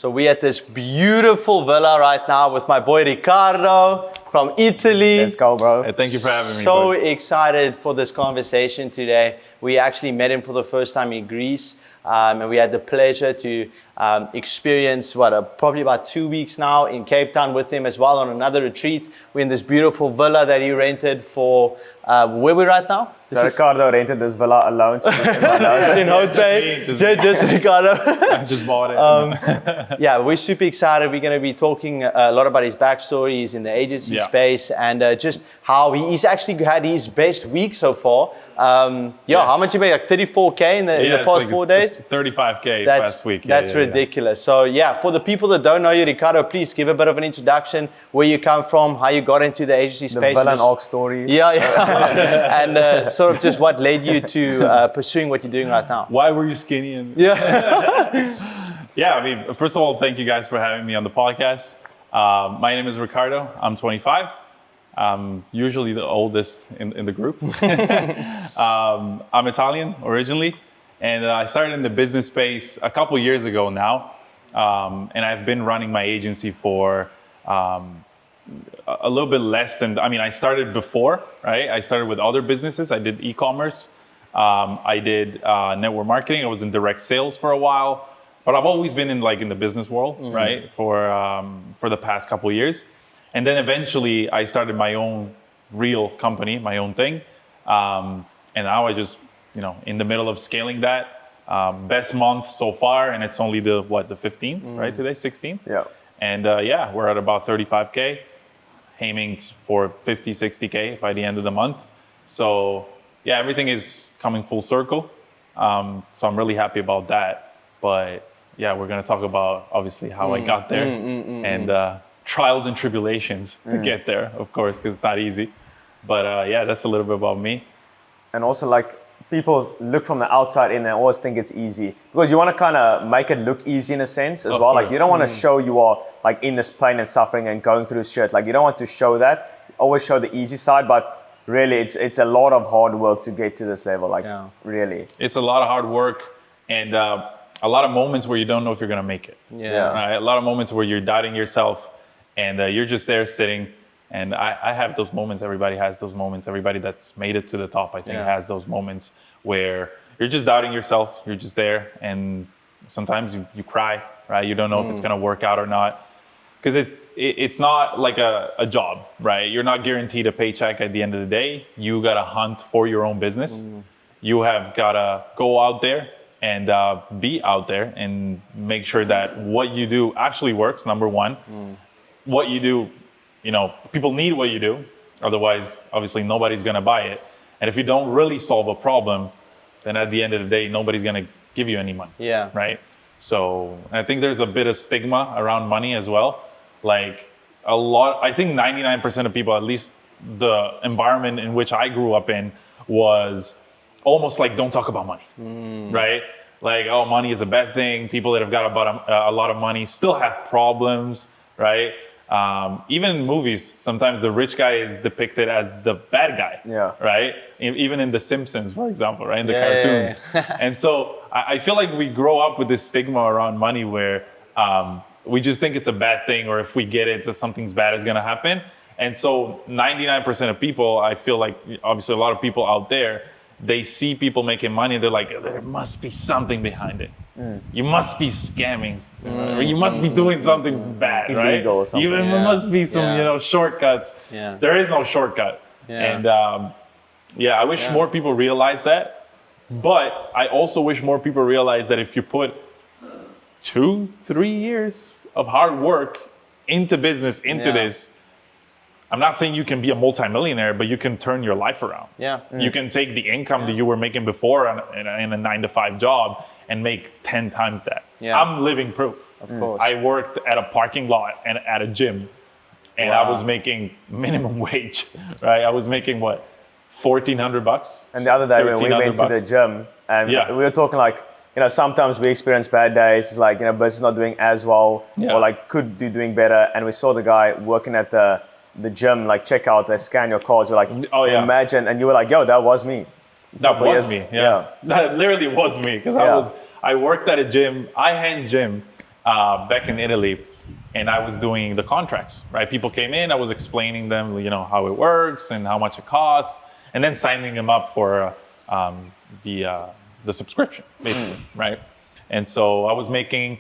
So we're at this beautiful villa right now with my boy Riccardo from Italy. Let's go, bro. Hey, thank you for having me. So excited for this conversation today. We actually met him for the first time in Greece, and we had the pleasure to experience probably about 2 weeks now in Cape Town with him as well on another retreat. We're in this beautiful villa that he rented for where we're right now. So Riccardo rented this villa alone. So in Hotel, just Riccardo. I just bought it. Yeah, we're super excited. We're going to be talking a lot about his backstory. He's in the agency space and just how he's actually had his best week so far. How much you made? Like 34K in the past like 4 days? 35K past week. That's ridiculous. So for the people that don't know you, Riccardo, please give a bit of an introduction, where you come from, how you got into the agency space. The villa and org story. Yeah. And sort of just what led you to pursuing what you're doing right now. Why were you skinny? Yeah, I mean, first of all, thank you guys for having me on the podcast. My name is Riccardo. I'm 25. I'm usually the oldest in the group. I'm Italian originally, and I started in the business space a couple years ago now. And I've been running my agency for a little bit less than, I started before, right? I started with other businesses. I did e-commerce. I did network marketing. I was in direct sales for a while, but I've always been in the business world, right? For the past couple of years. And then eventually I started my own real company, my own thing. And now I just, in the middle of scaling that. Best month so far, and it's only the 15th, right? Today, 16th. Yeah. And we're at about 35K, aiming for 50, 60K by the end of the month. So everything is coming full circle. So I'm really happy about that. But we're gonna talk about obviously how I got there and trials and tribulations to get there, of course, because it's not easy. But that's a little bit about me. And also people look from the outside in and always think it's easy because you want to kind of make it look easy in a sense as well. Like you don't want to show you are in this pain and suffering and going through shit. Like you don't want to show that. Always show the easy side, but really it's a lot of hard work to get to this level. Really. It's a lot of hard work and a lot of moments where you don't know if you're going to make it. Yeah. Right? A lot of moments where you're doubting yourself and you're just there sitting. And I have those moments. Everybody has those moments. Everybody that's made it to the top, I think, has those moments where you're just doubting yourself. You're just there. And sometimes you cry, right? You don't know if it's going to work out or not. Because it's not like a job, right? You're not guaranteed a paycheck at the end of the day. You got to hunt for your own business. You have got to go out there and be out there and make sure that what you do actually works, number one. What you do, people need what you do. Otherwise, obviously, nobody's going to buy it. And if you don't really solve a problem, then at the end of the day, nobody's going to give you any money. Yeah. Right? So I think there's a bit of stigma around money as well. I think 99% of people, at least the environment in which I grew up in, was almost like, don't talk about money. Right? Money is a bad thing. People that have got a lot of money still have problems, right? Even in movies, sometimes the rich guy is depicted as the bad guy, right? Even in The Simpsons, for example, right? In the cartoons. And so I feel like we grow up with this stigma around money where we just think it's a bad thing, or if we get it, something's bad is going to happen. And so 99% of people, I feel like, obviously a lot of people out there, they see people making money and they're like, there must be something behind it. You must be scamming, or you must be doing something bad, illegal, right? or something. There must be some, shortcuts. Yeah. There is no shortcut. And I wish more people realize that. But I also wish more people realize that if you put 2-3 years of hard work into business, into this, I'm not saying you can be a multimillionaire, but you can turn your life around. Yeah. You can take the income that you were making before in a 9-to-5 job and make 10 times that. Yeah. I'm living proof. Of course. I worked at a parking lot and at a gym, and I was making minimum wage, right? I was making what, $1,400? And the other day when we went to the gym and we were talking sometimes we experience bad days, business not doing as well or could do doing better. And we saw the guy working at the gym, checkout, they scan your cards. We're like, imagine, and you were like, yo, that was me. That was me, That literally was me, because I worked at a gym, high-end gym, back in Italy, and I was doing the contracts, right? People came in, I was explaining them, how it works and how much it costs, and then signing them up for the subscription, basically, right? And so I was making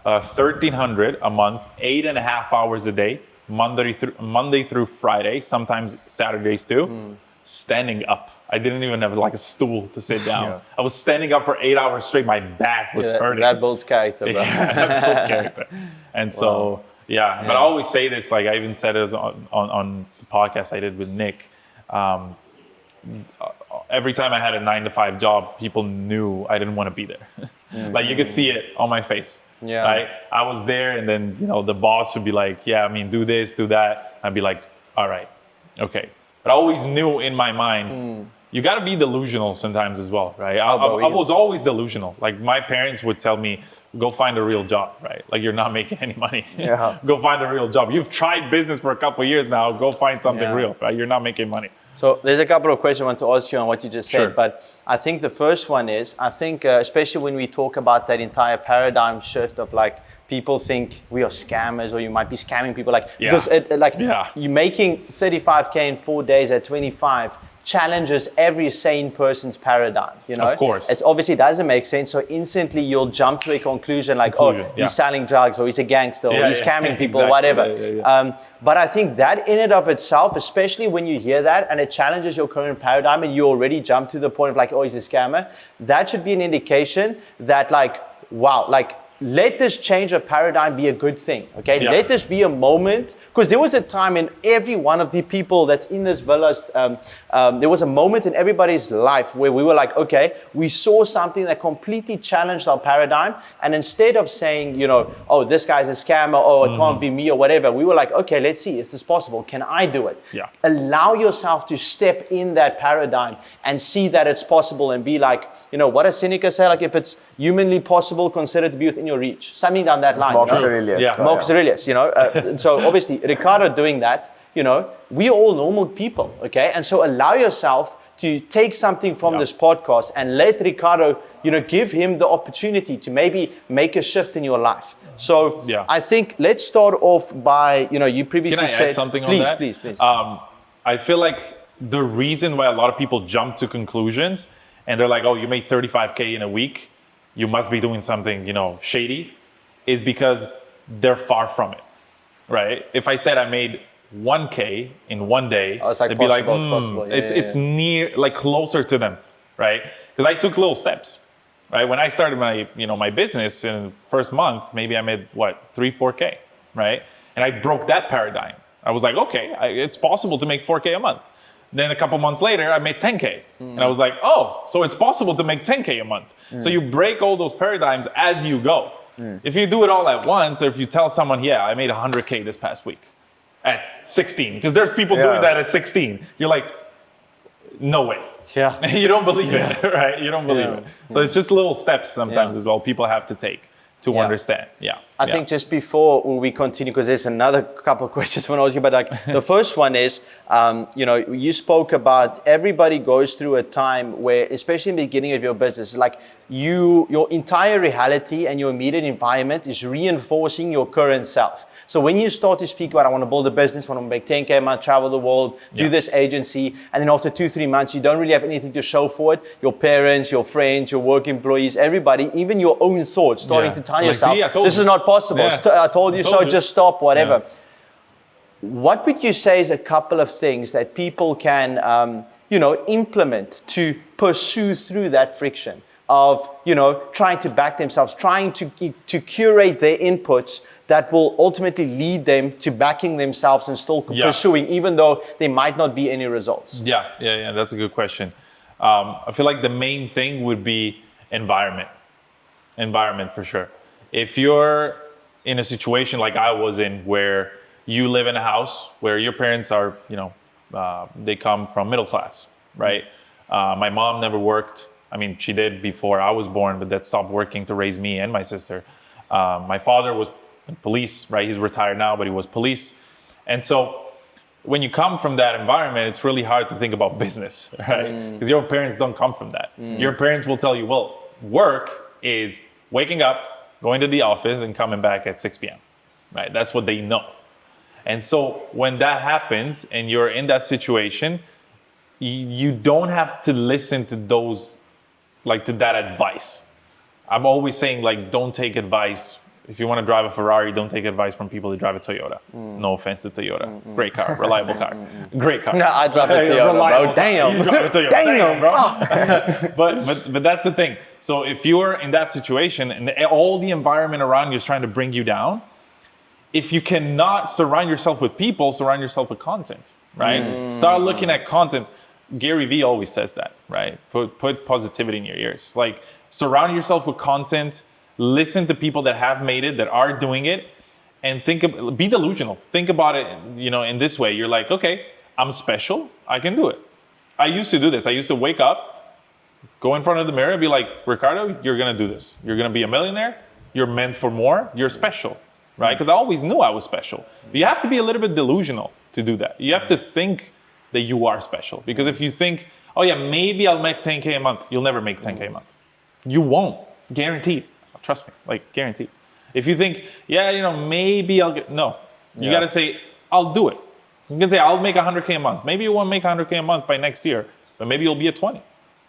$1,300 a month, 8.5 hours a day, Monday through Friday, sometimes Saturdays too, standing up. I didn't even have like a stool to sit down. Yeah. I was standing up for 8 hours straight. My back was hurting. That builds character, bro. Yeah, that builds character. And so, but I always say this, like I even said it on the podcast I did with Nick. Every time I had a 9-to-5 job, people knew I didn't want to be there. Like you could see it on my face. Yeah. Right? I was there, and then the boss would be like, do this, do that. I'd be like, all right, okay. But I always knew in my mind, you got to be delusional sometimes as well, right? I was always delusional. Like my parents would tell me, go find a real job, right? Like you're not making any money. Yeah. Go find a real job. You've tried business for a couple of years now. Go find something real, right? You're not making money. So there's a couple of questions I want to ask you on what you just said, but I think the first one is, especially when we talk about that entire paradigm shift of like, people think we are scammers or you might be scamming people, because you're making 35K in 4 days at 25 challenges every sane person's paradigm, Of course. It obviously doesn't make sense. So instantly you'll jump to a conclusion like, he's selling drugs, or he's a gangster, or he's scamming people, exactly. Whatever. But I think that in and of itself, especially when you hear that and it challenges your current paradigm and you already jump to the point of like, he's a scammer, that should be an indication that like, wow, like, let this change of paradigm be a good thing, okay? Yeah. Let this be a moment, because there was a time in every one of the people that's in this villas, there was a moment in everybody's life where we were like, okay, we saw something that completely challenged our paradigm, and instead of saying, this guy's a scammer, it can't be me or whatever, we were like, okay, let's see, is this possible? Can I do it? Yeah. Allow yourself to step in that paradigm and see that it's possible and be like, what does Seneca say? Like, if it's humanly possible, consider it to be within your reach. Something down that line. Marcus Aurelius. Yeah. Marcus Aurelius, so obviously, Riccardo doing that, we are all normal people, okay? And so allow yourself to take something from this podcast and let Riccardo, give him the opportunity to maybe make a shift in your life. So I think let's start off by, you previously said... Can I add something on that? Please. I feel like the reason why a lot of people jump to conclusions and they're like, you made 35K in a week, you must be doing something, shady, is because they're far from it, right? If I said I made 1K in 1 day, they'd be like, possible. It's near, like closer to them, right? Because I took little steps, right? When I started my business in the first month, maybe I made 3-4K, right? And I broke that paradigm. I was like, okay, it's possible to make 4K a month. Then a couple months later, I made 10K. And I was like, so it's possible to make 10K a month. So you break all those paradigms as you go. If you do it all at once, or if you tell someone, I made 100K this past week at 16, because there's people doing that at 16. You're like, no way. Yeah. You don't believe it, right? You don't believe it. So it's just little steps sometimes as well people have to take to understand. I think just before we continue, because there's another couple of questions I want to ask you, but like the first one is, you spoke about everybody goes through a time where, especially in the beginning of your business, like your entire reality and your immediate environment is reinforcing your current self. So when you start to speak about, I want to build a business, I want to make 10K a month, travel the world, do this agency, and then after 2-3 months, you don't really have anything to show for it. Your parents, your friends, your work employees, everybody, even your own thoughts, starting to tell yourself, this is not possible. I told you so, just stop, whatever. What would you say is a couple of things that people can, implement to pursue through that friction of, trying to back themselves, trying to curate their inputs that will ultimately lead them to backing themselves and still pursuing, even though there might not be any results? Yeah, that's a good question. I feel like the main thing would be environment for sure. If you're in a situation like I was in, where you live in a house where your parents are, they come from middle class, right? My mom never worked. I mean, she did before I was born, but that stopped working to raise me and my sister. My father was police, right? He's retired now, but he was police. And so when you come from that environment, it's really hard to think about business, right? Because your parents don't come from that. Your parents will tell you, well, work is waking up, going to the office and coming back at 6 p.m., right? That's what they know. And so when that happens and you're in that situation, you don't have to listen to those, like to that advice. I'm always saying, like, don't take advice. If you want to drive a Ferrari, don't take advice from people who drive a Toyota. No offense to Toyota. Great car, reliable car. Great car. No, I drive a Toyota, bro. Damn. You drive a Toyota. Damn, bro. but that's the thing. So if you're in that situation and all the environment around you is trying to bring you down, if you cannot surround yourself with people, surround yourself with content, right? Start looking at content. Gary Vee always says that, right? Put positivity in your ears. Like, surround yourself with content. Listen to people that have made it, that are doing it, and be delusional. Think about it, in this way. You're like, okay, I'm special. I can do it. I used to do this. I used to wake up, go in front of the mirror, and be like, Riccardo, you're gonna do this. You're gonna be a millionaire. You're meant for more. You're special, right? Because I always knew I was special. But you have to be a little bit delusional to do that. You have to think that you are special. Because if you think, oh yeah, maybe I'll make 10K a month, you'll never make 10K a month. You won't, guaranteed. Trust me, like guaranteed. If you think, maybe I'll get, no. You gotta say, I'll do it. You can say, I'll make 100K a month. Maybe you won't make 100K a month by next year, but maybe you'll be at 20.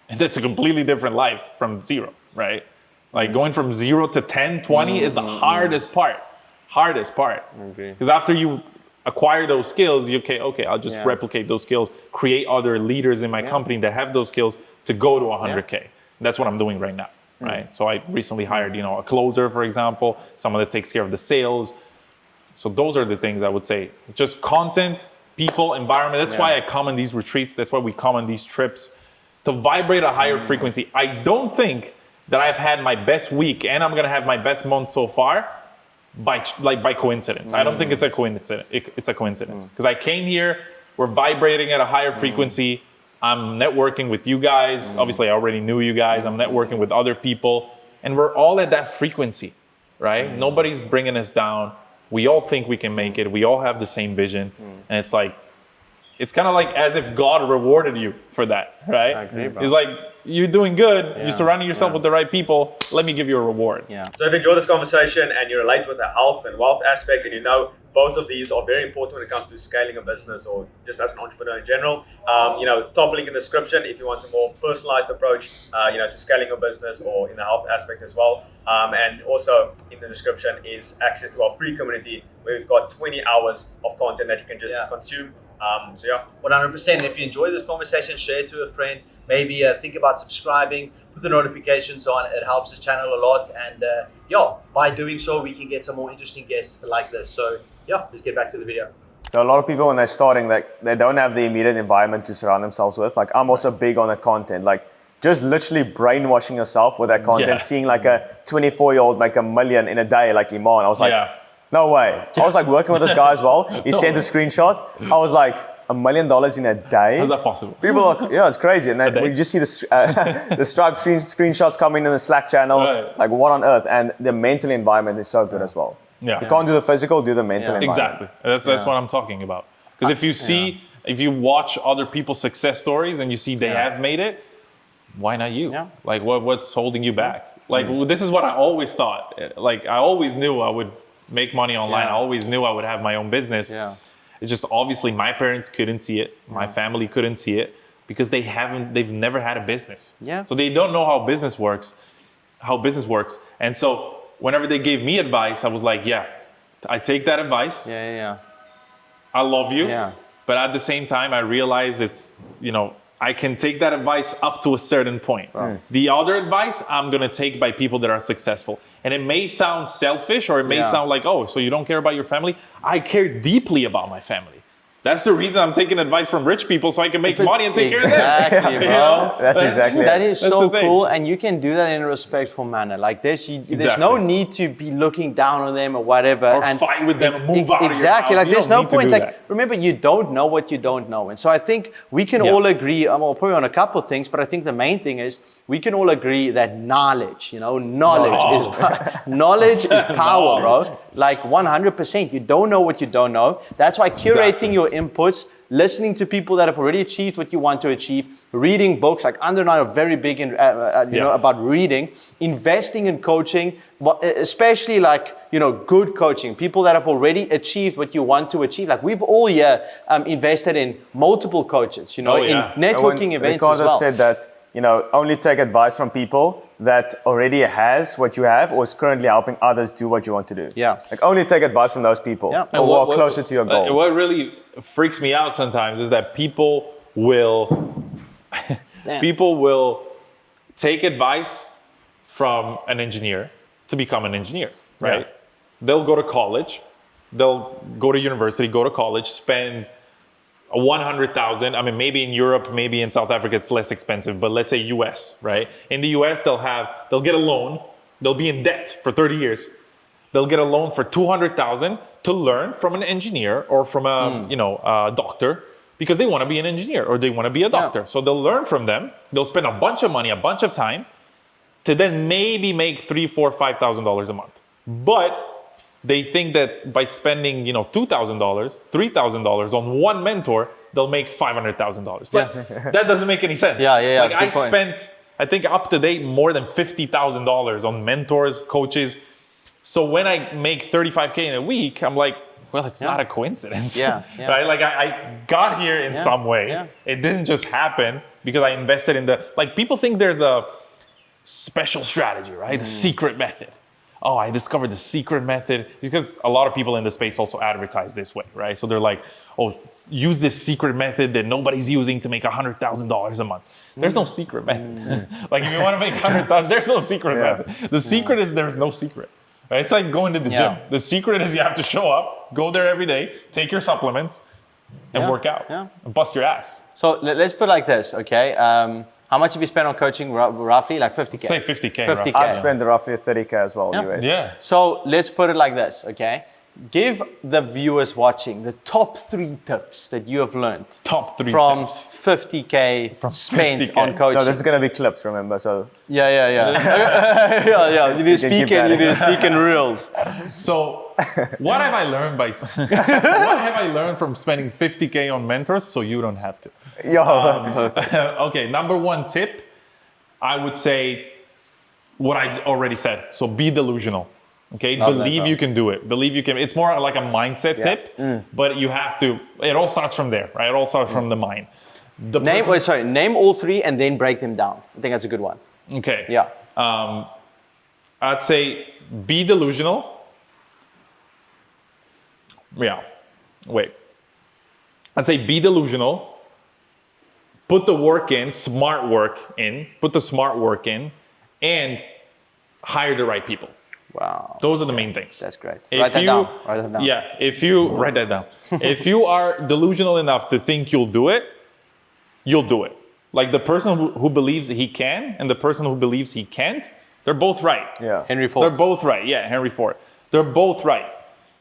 And that's a completely different life from zero, right? Like going from 0 to 10, 20 is the hardest part. Hardest part. Because after you acquire those skills, okay, I'll just replicate those skills, create other leaders in my company that have those skills to go to 100K. That's what I'm doing right now. Right. So I recently hired, a closer, for example, someone that takes care of the sales. So those are the things I would say. Just content, people, environment. That's why I come on these retreats. That's why we come on these trips, to vibrate a higher frequency. I don't think that I've had my best week and I'm going to have my best month so far by coincidence. I don't think it's a coincidence. It's a coincidence. Because I came here, we're vibrating at a higher frequency. I'm networking with you guys. Obviously, I already knew you guys. I'm networking with other people. And we're all at that frequency, right? Nobody's bringing us down. We all think we can make it. We all have the same vision. And it's like, it's kind of like as if God rewarded you for that, right? I agree, bro. It's like, you're doing good. You're surrounding yourself with the right people. Let me give you a reward. Yeah. So if you enjoy this conversation and you relate with the health and wealth aspect, and both of these are very important when it comes to scaling a business or just as an entrepreneur in general. Top link in the description if you want a more personalized approach, to scaling a business or in the health aspect as well. And also in the description is access to our free community where we've got 20 hours of content that you can just consume. 100%. If you enjoy this conversation, share it to a friend. Maybe think about subscribing, put the notifications on. It helps the channel a lot. And by doing so, we can get some more interesting guests like this. So let's get back to the video. So a lot of people when they're starting, like they don't have the immediate environment to surround themselves with. Like I'm also big on the content, like just literally brainwashing yourself with that content, seeing like a 24-year-old make $1 million in a day, like Iman. I was like, no way. I was like working with this guy as well. He sent a screenshot. I was like, $1 million in a day? How's that possible? People are, it's crazy. And then we just see the Stripe screenshots coming in the Slack channel. Right. Like what on earth? And the mental environment is so good as well. Yeah. You can't do the physical, do the mental environment. Exactly. That's what I'm talking about. Because if you see, if you watch other people's success stories and you see they have made it, why not you? Yeah. Like what's holding you back? Like this is what I always thought. Like I always knew I would make money online. I always knew I would have my own business. Yeah. It's just obviously my parents couldn't see it. My family couldn't see it because they've never had a business. Yeah. So they don't know how business works. And so whenever they gave me advice, I was like, I take that advice. Yeah. I love you. Yeah. But at the same time, I realize it's, I can take that advice up to a certain point. Right. The other advice I'm going to take by people that are successful. And it may sound selfish or it may sound like, oh, so you don't care about your family? I care deeply about my family. That's the reason I'm taking advice from rich people so I can make money and take care of them. Exactly, bro. That's exactly it. That is so cool, and you can do that in a respectful manner. Like there's no need to be looking down on them or whatever. Or fight with them and move out of your house. Exactly, like there's no point. Like remember, you don't know what you don't know. And so I think we can all agree, well, probably on a couple of things, but I think the main thing is we can all agree that knowledge is power, bro. Like 100%. You don't know what you don't know. That's why curating your inputs, listening to people that have already achieved what you want to achieve, reading books, like Andrew and I are very big in, about reading, investing in coaching, especially like, good coaching, people that have already achieved what you want to achieve. Like we've all here invested in multiple coaches, in networking events Riccardo as well. said that, only take advice from people that already has what you have or is currently helping others do what you want to do. Yeah. Like only take advice from those people or walk closer to your goals. What really freaks me out sometimes is that people will take advice from an engineer to become an engineer, right? Yeah. They'll go to college, they'll go to university, go to college, spend 100,000. I mean, maybe in Europe, maybe in South Africa, it's less expensive, but let's say US, right? In the US, they'll get a loan. They'll be in debt for 30 years. They'll get a loan for 200,000 to learn from an engineer or from a doctor because they want to be an engineer or they want to be a doctor. Yeah. So they'll learn from them. They'll spend a bunch of money, a bunch of time to then maybe make $3,000, $4,000, $5,000 a month. But they think that by spending, $2,000, $3,000 on one mentor, they'll make $500,000. That doesn't make any sense. Yeah. Like I spent, I think up to date, more than $50,000 on mentors, coaches. So when I make 35K in a week, I'm like, well, it's not a coincidence. Right? Like I got here in some way. Yeah. It didn't just happen because I invested in like people think there's a special strategy, right? The secret method. Oh, I discovered the secret method, because a lot of people in the space also advertise this way, right? So they're like, oh, use this secret method that nobody's using to make $100,000 a month. There's no secret method. Like if you want to make 100,000, there's no secret method. The secret is there's no secret. Right? It's like going to the gym. The secret is you have to show up, go there every day, take your supplements, and work out, and bust your ass. So let's put it like this, okay? How much have you spent on coaching roughly? Like 50K? Say 50K. 50K. I've spent roughly 30K as well, US. Yeah. So let's put it like this, okay? Give the viewers watching the top 3 tips that you have learned. Top 3 from tips. 50K spent 50K. on coaching. So this is going to be clips, remember? So yeah. You need to speak in reels. So what have I learned what have I learned from spending 50K on mentors so you don't have to? Okay, number 1 tip, I would say what I already said. So be delusional. Okay, believe you can do it. Believe you can. It's more like a mindset tip, but you have to. It all starts from there, right? It all starts from the mind. Name all 3 and then break them down. I think that's a good one. Okay. Yeah. I'd say be delusional. Yeah. Wait. I'd say be delusional. Put the work in, smart work in. Put the smart work in, and hire the right people. Wow. Those are the main things. That's great. Write that down. Yeah, if you write that down. If you are delusional enough to think you'll do it, you'll do it. Like the person who believes he can and the person who believes he can't, they're both right. Yeah. Henry Ford. They're both right. Yeah, Henry Ford. They're both right.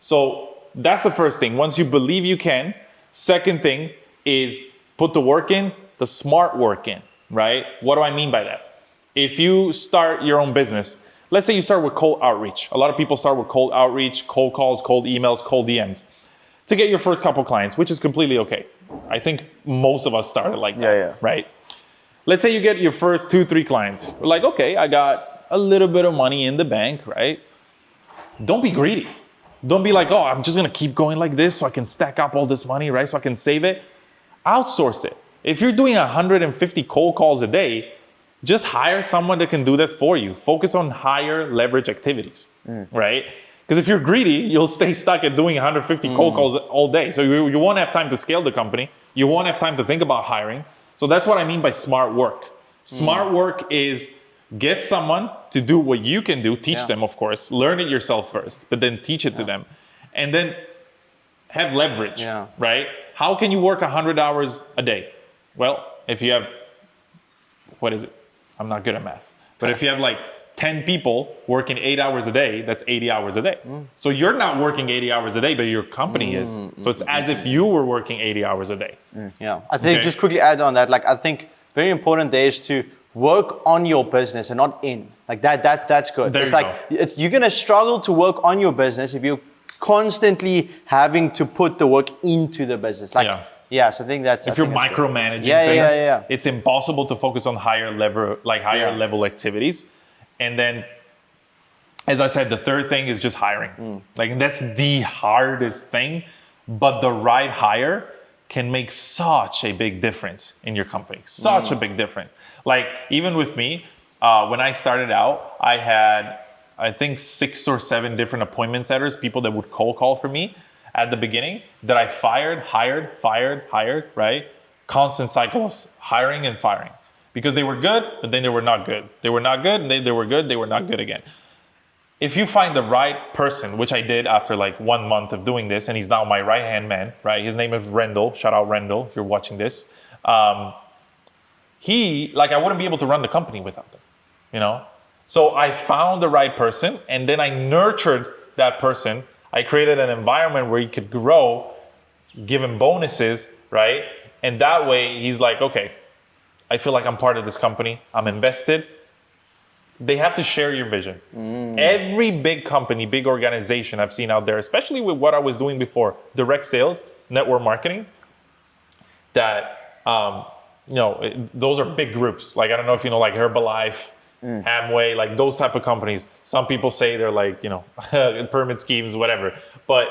So that's the first thing. Once you believe you can, second thing is put the work in, the smart work in, right? What do I mean by that? If you start your own business, let's say you start with cold outreach. A lot of people start with cold outreach, cold calls, cold emails, cold DMs to get your first couple clients, which is completely okay. I think most of us started like that, right? Let's say you get your first 2-3 clients. We're like, okay, I got a little bit of money in the bank, right? Don't be greedy. Don't be like, oh, I'm just gonna keep going like this so I can stack up all this money, right? So I can save it. Outsource it. If you're doing 150 cold calls a day, just hire someone that can do that for you. Focus on higher leverage activities, right? Because if you're greedy, you'll stay stuck at doing 150 cold calls all day. So you won't have time to scale the company. You won't have time to think about hiring. So that's what I mean by smart work. Smart work is get someone to do what you can do, teach them, of course, learn it yourself first, but then teach it to them. And then have leverage, right? How can you work 100 hours a day? Well, if you have, what is it? I'm not good at math. But if you have like 10 people working 8 hours a day, that's 80 hours a day. So you're not working 80 hours a day, but your company is. So it's as if you were working 80 hours a day. Yeah. I think just quickly add on that, like I think very important there is to work on your business and not in. Like that's good. There it's you like you're gonna struggle to work on your business if you're constantly having to put the work into the business. Like Yeah, so I think that's... If you're micromanaging things, it's impossible to focus on higher level activities. And then, as I said, the third thing is just hiring. Like, that's the hardest thing, but the right hire can make such a big difference in your company. Such a big difference. Like, even with me, when I started out, I had, I think, 6 or 7 different appointment setters, people that would cold call for me at the beginning, that I hired, right? Constant cycles, hiring and firing. Because they were good, but then they were not good. They were not good, and then they were good, they were not good again. If you find the right person, which I did after like 1 month of doing this, and he's now my right-hand man, right? His name is Rendell. Shout out Rendell if you're watching this. I wouldn't be able to run the company without them, you know? So I found the right person, and then I nurtured that person. I created an environment where he could grow, give him bonuses, right? And that way he's like, okay, I feel like I'm part of this company. I'm invested. They have to share your vision. Every big company, big organization I've seen out there, especially with what I was doing before, direct sales, network marketing, that, those are big groups. Like, I don't know if you know, like Herbalife, Amway, like those type of companies. Some people say they're like, pyramid schemes, whatever. But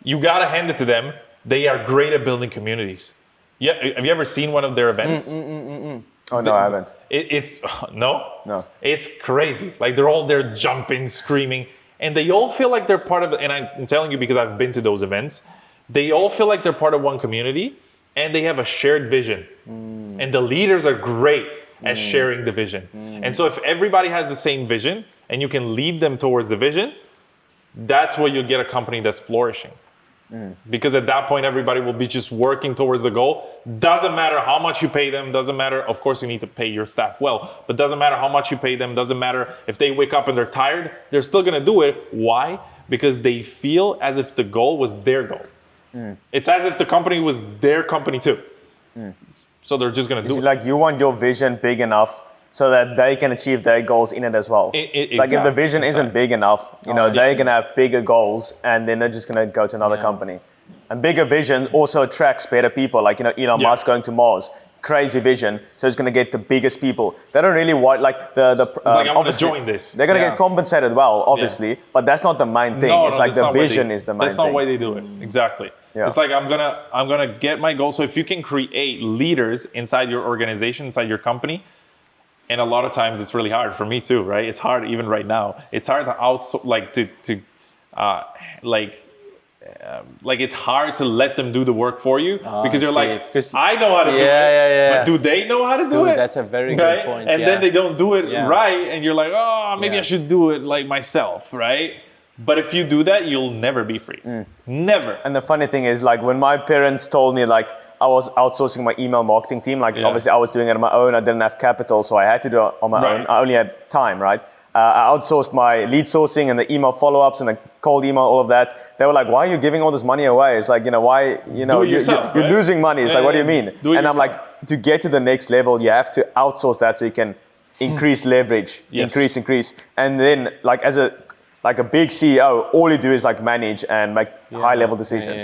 you got to hand it to them. They are great at building communities. Yeah, have you ever seen one of their events? Oh, no, I haven't. No? It's crazy. Like, they're all there jumping, screaming, and they all feel like they're part of it. And I'm telling you because I've been to those events. They all feel like they're part of one community, and they have a shared vision. And the leaders are great at sharing the vision. And so if everybody has the same vision and you can lead them towards the vision, that's where you'll get a company that's flourishing. Because at that point, everybody will be just working towards the goal. Doesn't matter how much you pay them. Doesn't matter. Of course, you need to pay your staff well. But doesn't matter how much you pay them. Doesn't matter if they wake up and they're tired. They're still going to do it. Why? Because they feel as if the goal was their goal. It's as if the company was their company too. So they're just going to do it. Like, you want your vision big enough so that they can achieve their goals in it as well. It's like, if the vision isn't big enough, they're going to have bigger goals, and then they're just going to go to another company. And bigger vision also attracts better people. Like, Elon Musk going to Mars, crazy vision, so it's going to get the biggest people. They don't really want, like, I'm going to join this. They're going to get compensated well, obviously, but that's not the main thing. It's like the vision is the main thing. That's not why they do it. Exactly. Yeah. It's like, I'm gonna get my goal. So if you can create leaders inside your organization, inside your company, and a lot of times it's really hard for me too, right? It's hard even right now. It's hard to outsource, it's hard to let them do the work for you because you're like, I know how to do it, but do they know how to do it? That's a very good point. And then they don't do it right, and you're like, oh, maybe I should do it like myself, right? But if you do that, you'll never be free. Never. And the funny thing is, like, when my parents told me, like, I was outsourcing my email marketing team, like, obviously I was doing it on my own. I didn't have capital, so I had to do it on my own. I only had time, right? I outsourced my lead sourcing and the email follow-ups and the cold email, all of that. They were like, why are you giving all this money away? It's like, why, you're losing money. It's like, what do you mean? And I'm like, to get to the next level, you have to outsource that so you can increase leverage, increase. And then, like, as a big CEO, all you do is like manage and make high-level decisions.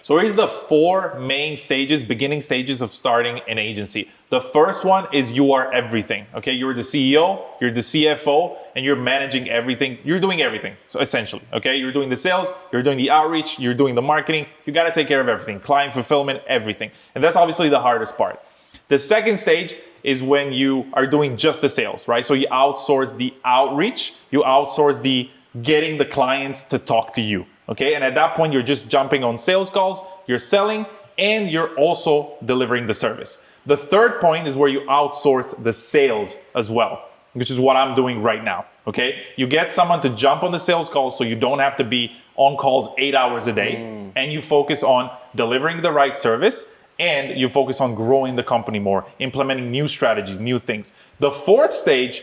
So here's the 4 main stages, beginning stages of starting an agency. The first one is you are everything. Okay, you're the CEO, you're the CFO, and you're managing everything. You're doing everything. So essentially, okay, you're doing the sales, you're doing the outreach, you're doing the marketing. You got to take care of everything, client fulfillment, everything. And that's obviously the hardest part. The second stage is when you are doing just the sales, right? So you outsource the outreach, you outsource the getting the clients to talk to you, okay? And at that point, you're just jumping on sales calls, you're selling, and you're also delivering the service. The third point is where you outsource the sales as well, which is what I'm doing right now, okay? You get someone to jump on the sales call so you don't have to be on calls 8 hours a day, and you focus on delivering the right service, and you focus on growing the company more, implementing new strategies, new things. The fourth stage,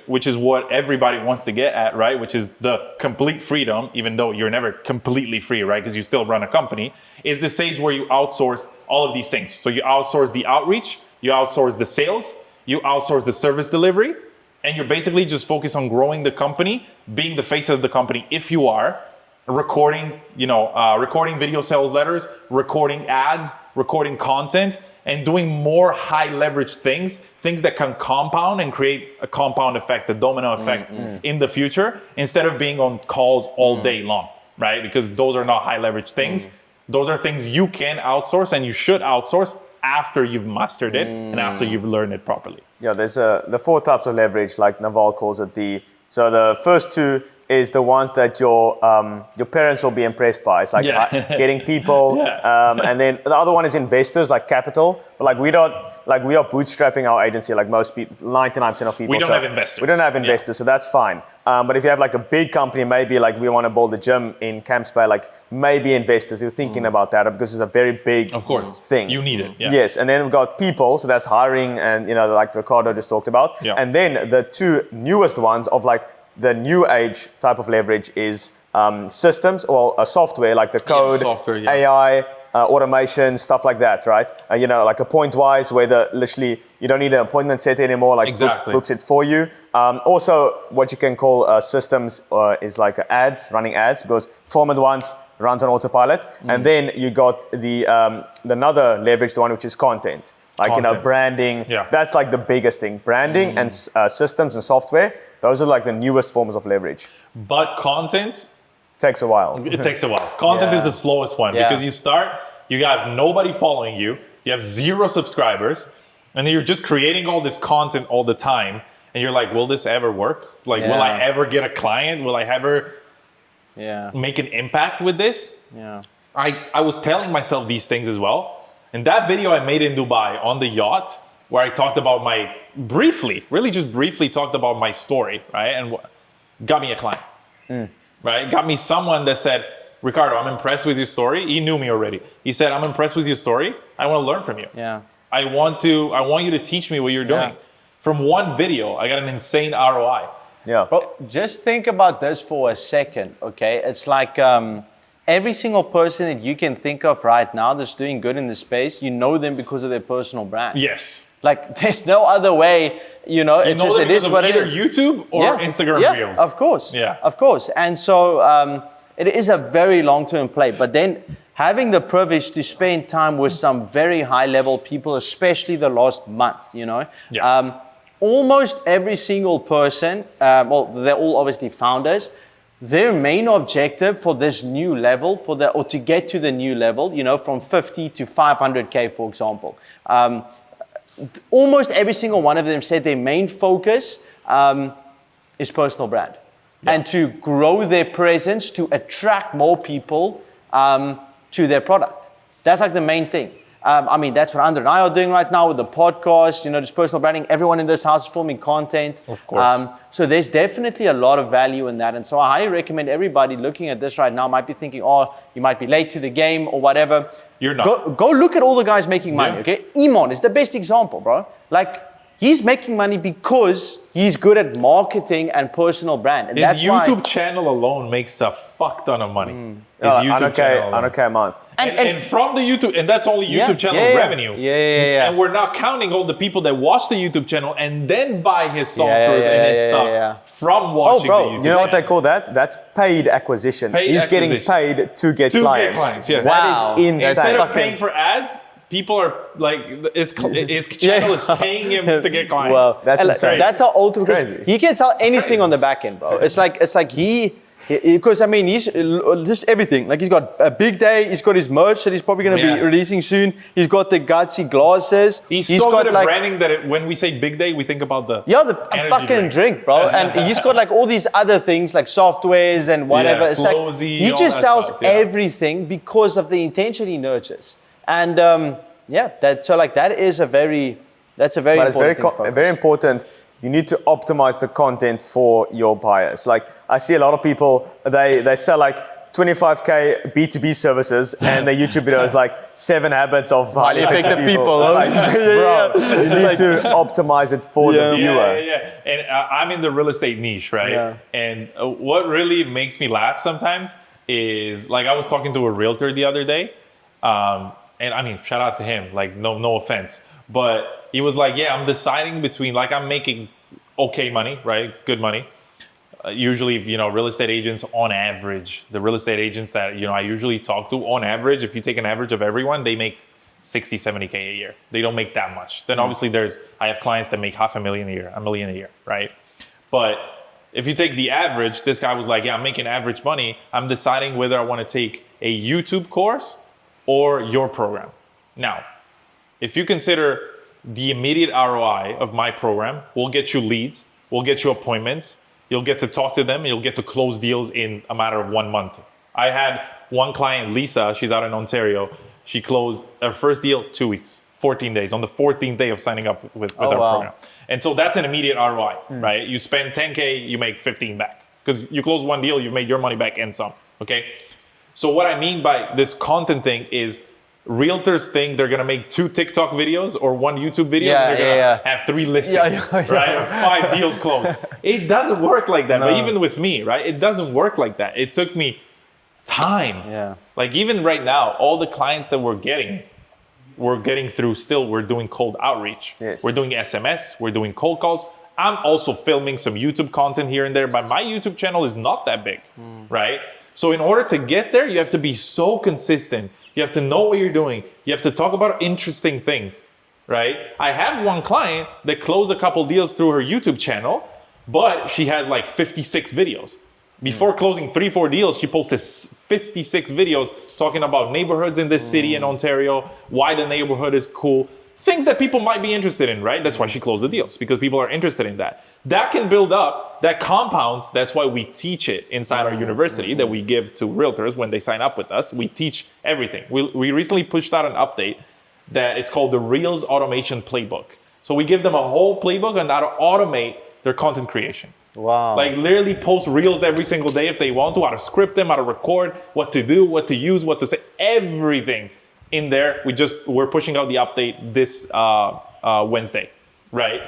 which is what everybody wants to get at, right? Which is the complete freedom, even though you're never completely free, right? Because you still run a company, is the stage where you outsource all of these things. So you outsource the outreach, you outsource the sales, you outsource the service delivery, and you're basically just focused on growing the company, being the face of the company if you are, recording, recording video sales letters, recording ads, recording content, and doing more high leverage things that can compound and create a compound effect, a domino effect in the future, instead of being on calls all day long, right? Because those are not high leverage things. Those are things you can outsource, and you should outsource after you've mastered it and after you've learned it properly. Yeah, there's the 4 types of leverage, like Naval calls it. So the first 2 is the ones that your parents will be impressed by. It's like getting people, and then the other one is investors, like capital. But like we are bootstrapping our agency, like most people, 99% of people. We don't have investors. We don't have investors, so that's fine. But if you have like a big company, maybe like we want to build a gym in Camps Bay, like maybe investors. You're thinking about that because it's a very big thing. You need it. Yeah. Yes, and then we've got people, so that's hiring, and like Riccardo just talked about. Yeah. And then the 2 newest ones of like the new age type of leverage is systems or software, like the code, AI, automation, stuff like that, right? Like a point-wise, where literally you don't need an appointment set anymore, like books it for you. Also, what you can call systems is like ads, running ads, because format ones runs on autopilot. And then you got the another leverage, the one which is content. Like, branding, that's like the biggest thing. Branding and systems and software, those are like the newest forms of leverage. But content takes a while. It takes a while. Content is the slowest one because you got nobody following you, you have 0 subscribers, and then you're just creating all this content all the time. And you're like, will this ever work? Like, will I ever get a client? Will I ever make an impact with this? Yeah. I was telling myself these things as well. And that video I made in Dubai on the yacht, where I talked about really just briefly talked about my story, right? And got me a client, right? Got me someone that said, Riccardo, I'm impressed with your story. He knew me already. He said, I'm impressed with your story. I want to learn from you. Yeah. I want you to teach me what you're doing. From one video, I got an insane ROI. Yeah. But just think about this for a second, okay? It's like every single person that you can think of right now that's doing good in the space, you know them because of their personal brand. Yes. Like, there's no other way, it is what it is. Either YouTube or Instagram Reels. Of course. Yeah. Of course. And so it is a very long-term play. But then having the privilege to spend time with some very high-level people, especially the last month, almost every single person, they're all obviously founders, their main objective for this new level, or to get to the new level, from 50 to 500K, for example, almost every single one of them said their main focus is personal brand and to grow their presence, to attract more people to their product. That's like the main thing. That's what Andre and I are doing right now with the podcast, just personal branding. Everyone in this house is filming content. Of course. So there's definitely a lot of value in that. And so I highly recommend everybody looking at this right now might be thinking, you might be late to the game or whatever. You're not. Go look at all the guys making money, okay? Iman is the best example, bro. Like, he's making money because he's good at marketing and personal brand. And his YouTube channel alone makes a fuck ton of money. His YouTube channel alone. $100K a month. And from the YouTube, and that's only YouTube channel revenue. Yeah. And we're not counting all the people that watch the YouTube channel and then buy his software and his stuff from watching the YouTube channel. You know what they call that? That's paid acquisition. He's getting paid to get clients. Yeah. That is insane. Instead of paying for ads, people are like, his channel is paying him to get clients. Well, that's insane. That's how ultimate. Crazy. He can sell anything on the back end, bro. It's like because he's just everything. Like, he's got a big day. He's got his merch that he's probably going to be releasing soon. He's got the gutsy glasses. He's so got good at branding that when we say big day, we think about the fucking drink, bro. And he's got like all these other things like softwares and whatever. It's like he just sells everything because of the intention he nurtures. And that is a very important thing. Very important. You need to optimize the content for your buyers. Like, I see a lot of people, they sell like 25K B2B services and their YouTube video is like 7 habits of highly effective people. Like, bro, you need to optimize it for the viewer. And I'm in the real estate niche, right? Yeah. And what really makes me laugh sometimes is, like, I was talking to a realtor the other day, and shout out to him, like, no offense. But he was like, I'm deciding between, like, I'm making okay money, right? Good money. usually, real estate agents on average, the real estate agents that, I usually talk to on average, if you take an average of everyone, they make 60, 70K a year. They don't make that much. Then obviously I have clients that make $500,000 a year, $1 million a year, right? But if you take the average, this guy was like, yeah, I'm making average money. I'm deciding whether I want to take a YouTube course or your program. Now, if you consider the immediate ROI of my program, we'll get you leads, we'll get you appointments, you'll get to talk to them, and you'll get to close deals in a matter of 1 month. I had one client, Lisa, she's out in Ontario. She closed her first deal 2 weeks, 14 days, on the 14th day of signing up with our program. And so that's an immediate ROI, right? You spend 10K, you make 15 back. Because you close one deal, you've made your money back and some, okay? So what I mean by this content thing is realtors think they're gonna make 2 TikTok videos or 1 YouTube video and they're gonna have 3 listings, right? Or 5 deals closed. It doesn't work like that. No. But even with me, right? It doesn't work like that. It took me time. Yeah. Like even right now, all the clients that we're getting through still, we're doing cold outreach. Yes. We're doing SMS, we're doing cold calls. I'm also filming some YouTube content here and there, but my YouTube channel is not that big, right? So in order to get there, you have to be so consistent. You have to know what you're doing. You have to talk about interesting things, right? I have one client that closed a couple deals through her YouTube channel, but she has like 56 videos. Before closing 3-4 deals, she posted 56 videos talking about neighborhoods in this city in Ontario, why the neighborhood is cool, things that people might be interested in, right? That's why she closed the deals, because people are interested in that. That can build up, that compounds. That's why we teach it inside our university that we give to realtors when they sign up with us. We teach everything. We recently pushed out an update that it's called the Reels Automation Playbook. So we give them a whole playbook on how to automate their content creation. Wow. Like literally post reels every single day if they want to, how to script them, how to record, what to do, what to use, what to say, everything in there. We're pushing out the update this Wednesday, right?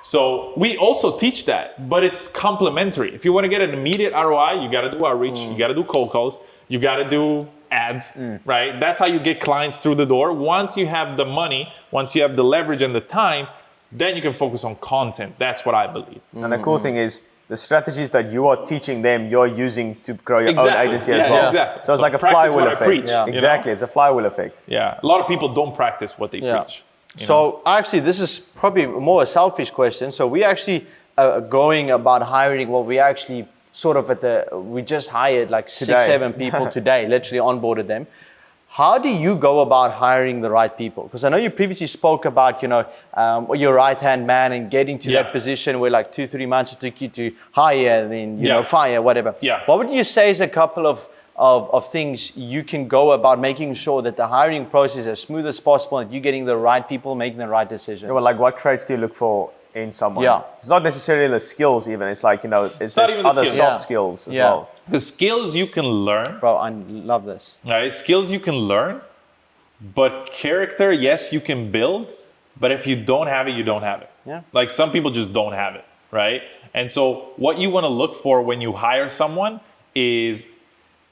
So we also teach that, but it's complementary. If you want to get an immediate ROI, you got to do outreach, you got to do cold calls, you got to do ads, right? That's how you get clients through the door. Once you have the money, once you have the leverage and the time, then you can focus on content. That's what I believe. And the cool thing is, the strategies that you are teaching them, you're using to grow your own agency as well. Exactly. So it's like a flywheel effect. Preach, exactly, it's a flywheel effect. Yeah, a lot of people don't practice what they preach. So actually, this is probably more a selfish question. So we actually going about hiring. Well, we actually sort of we just hired like 6-7 people today. Literally onboarded them. How do you go about hiring the right people? Because I know you previously spoke about, your right-hand man and getting to that position where like 2-3 months it took you to hire, then, fire, whatever. Yeah. What would you say is a couple of things you can go about making sure that the hiring process is as smooth as possible and you're getting the right people making the right decisions? Well, like what traits do you look for in someone? Yeah. It's not necessarily the skills even. It's like, it's other soft skills as well. The skills you can learn. Bro, I love this. Right? Skills you can learn, but character, yes, you can build, but if you don't have it, you don't have it. Yeah. Like some people just don't have it, right? And so what you want to look for when you hire someone is,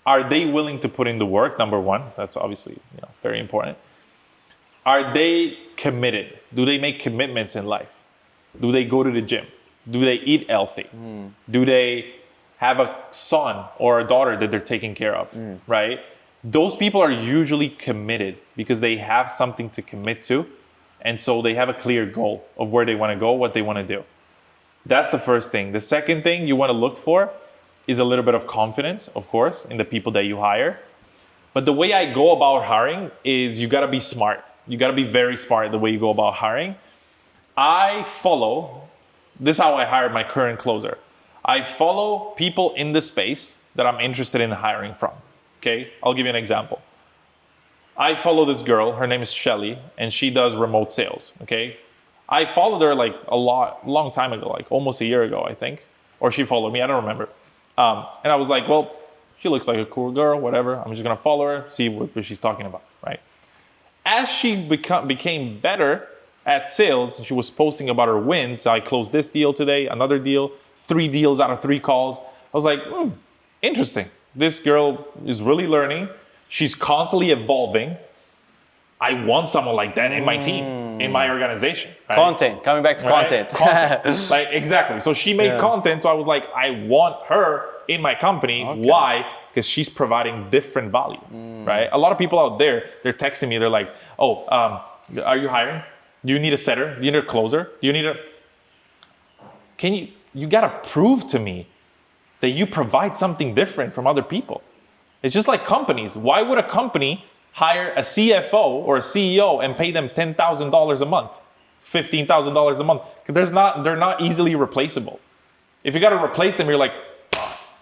are they willing to put in the work? Number one, that's obviously very important. Are they committed? Do they make commitments in life? Do they go to the gym? Do they eat healthy? Do they have a son or a daughter that they're taking care of, right? Those people are usually committed because they have something to commit to. And so they have a clear goal of where they want to go, what they want to do. That's the first thing. The second thing you want to look for is a little bit of confidence, of course, in the people that you hire. But the way I go about hiring is you got to be smart. You got to be very smart the way you go about hiring. This is how I hired my current closer. I follow people in the space that I'm interested in hiring from. Okay, I'll give you an example. I follow this girl, her name is Shelly, and she does remote sales. Okay, I followed her like long time ago, like almost a year ago, I think, or she followed me, I don't remember. And I was like, well, she looks like a cool girl, whatever. I'm just gonna follow her, see what she's talking about, right? As she became better at sales, she was posting about her wins. I closed this deal today, another deal, 3 deals out of 3 calls. I was like, interesting. This girl is really learning. She's constantly evolving. I want someone like that in my team. in my organization. Right? Content, coming back to Right? content. Like, exactly. So she made content. So I was like, I want her in my company. Okay. Why? Because she's providing different value, right? A lot of people out there, they're texting me. They're like, oh, are you hiring? Do you need a setter? Do you need a closer? Do you need a... You got to prove to me that you provide something different from other people. It's just like companies. Why would a company hire a CFO or a CEO and pay them $10,000 a month, $15,000 a month? Because they're not easily replaceable. If you got to replace them, you're like,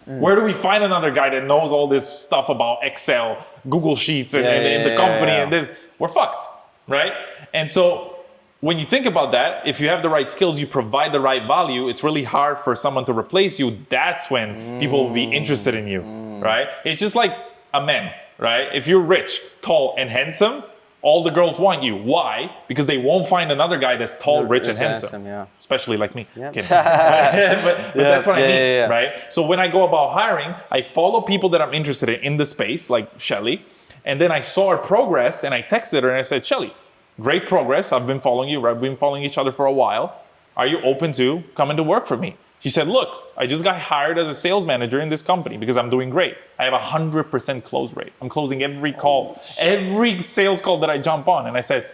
where do we find another guy that knows all this stuff about Excel, Google Sheets, and the company and this? We're fucked, right? And so when you think about that, if you have the right skills, you provide the right value, it's really hard for someone to replace you. That's when people will be interested in you, right? It's just like a man, right? If you're rich, tall, and handsome, all the girls want you. Why? Because they won't find another guy that's tall, rich, and handsome. Especially like me. Yeah. but that's what I mean, right? So when I go about hiring, I follow people that I'm interested in the space, like Shelly. And then I saw her progress, and I texted her, and I said, Shelly, great progress. I've been following you. We've been following each other for a while. Are you open to coming to work for me? She said, look, I just got hired as a sales manager in this company because I'm doing great. I have 100% close rate. I'm closing every call, every sales call that I jump on. And I said,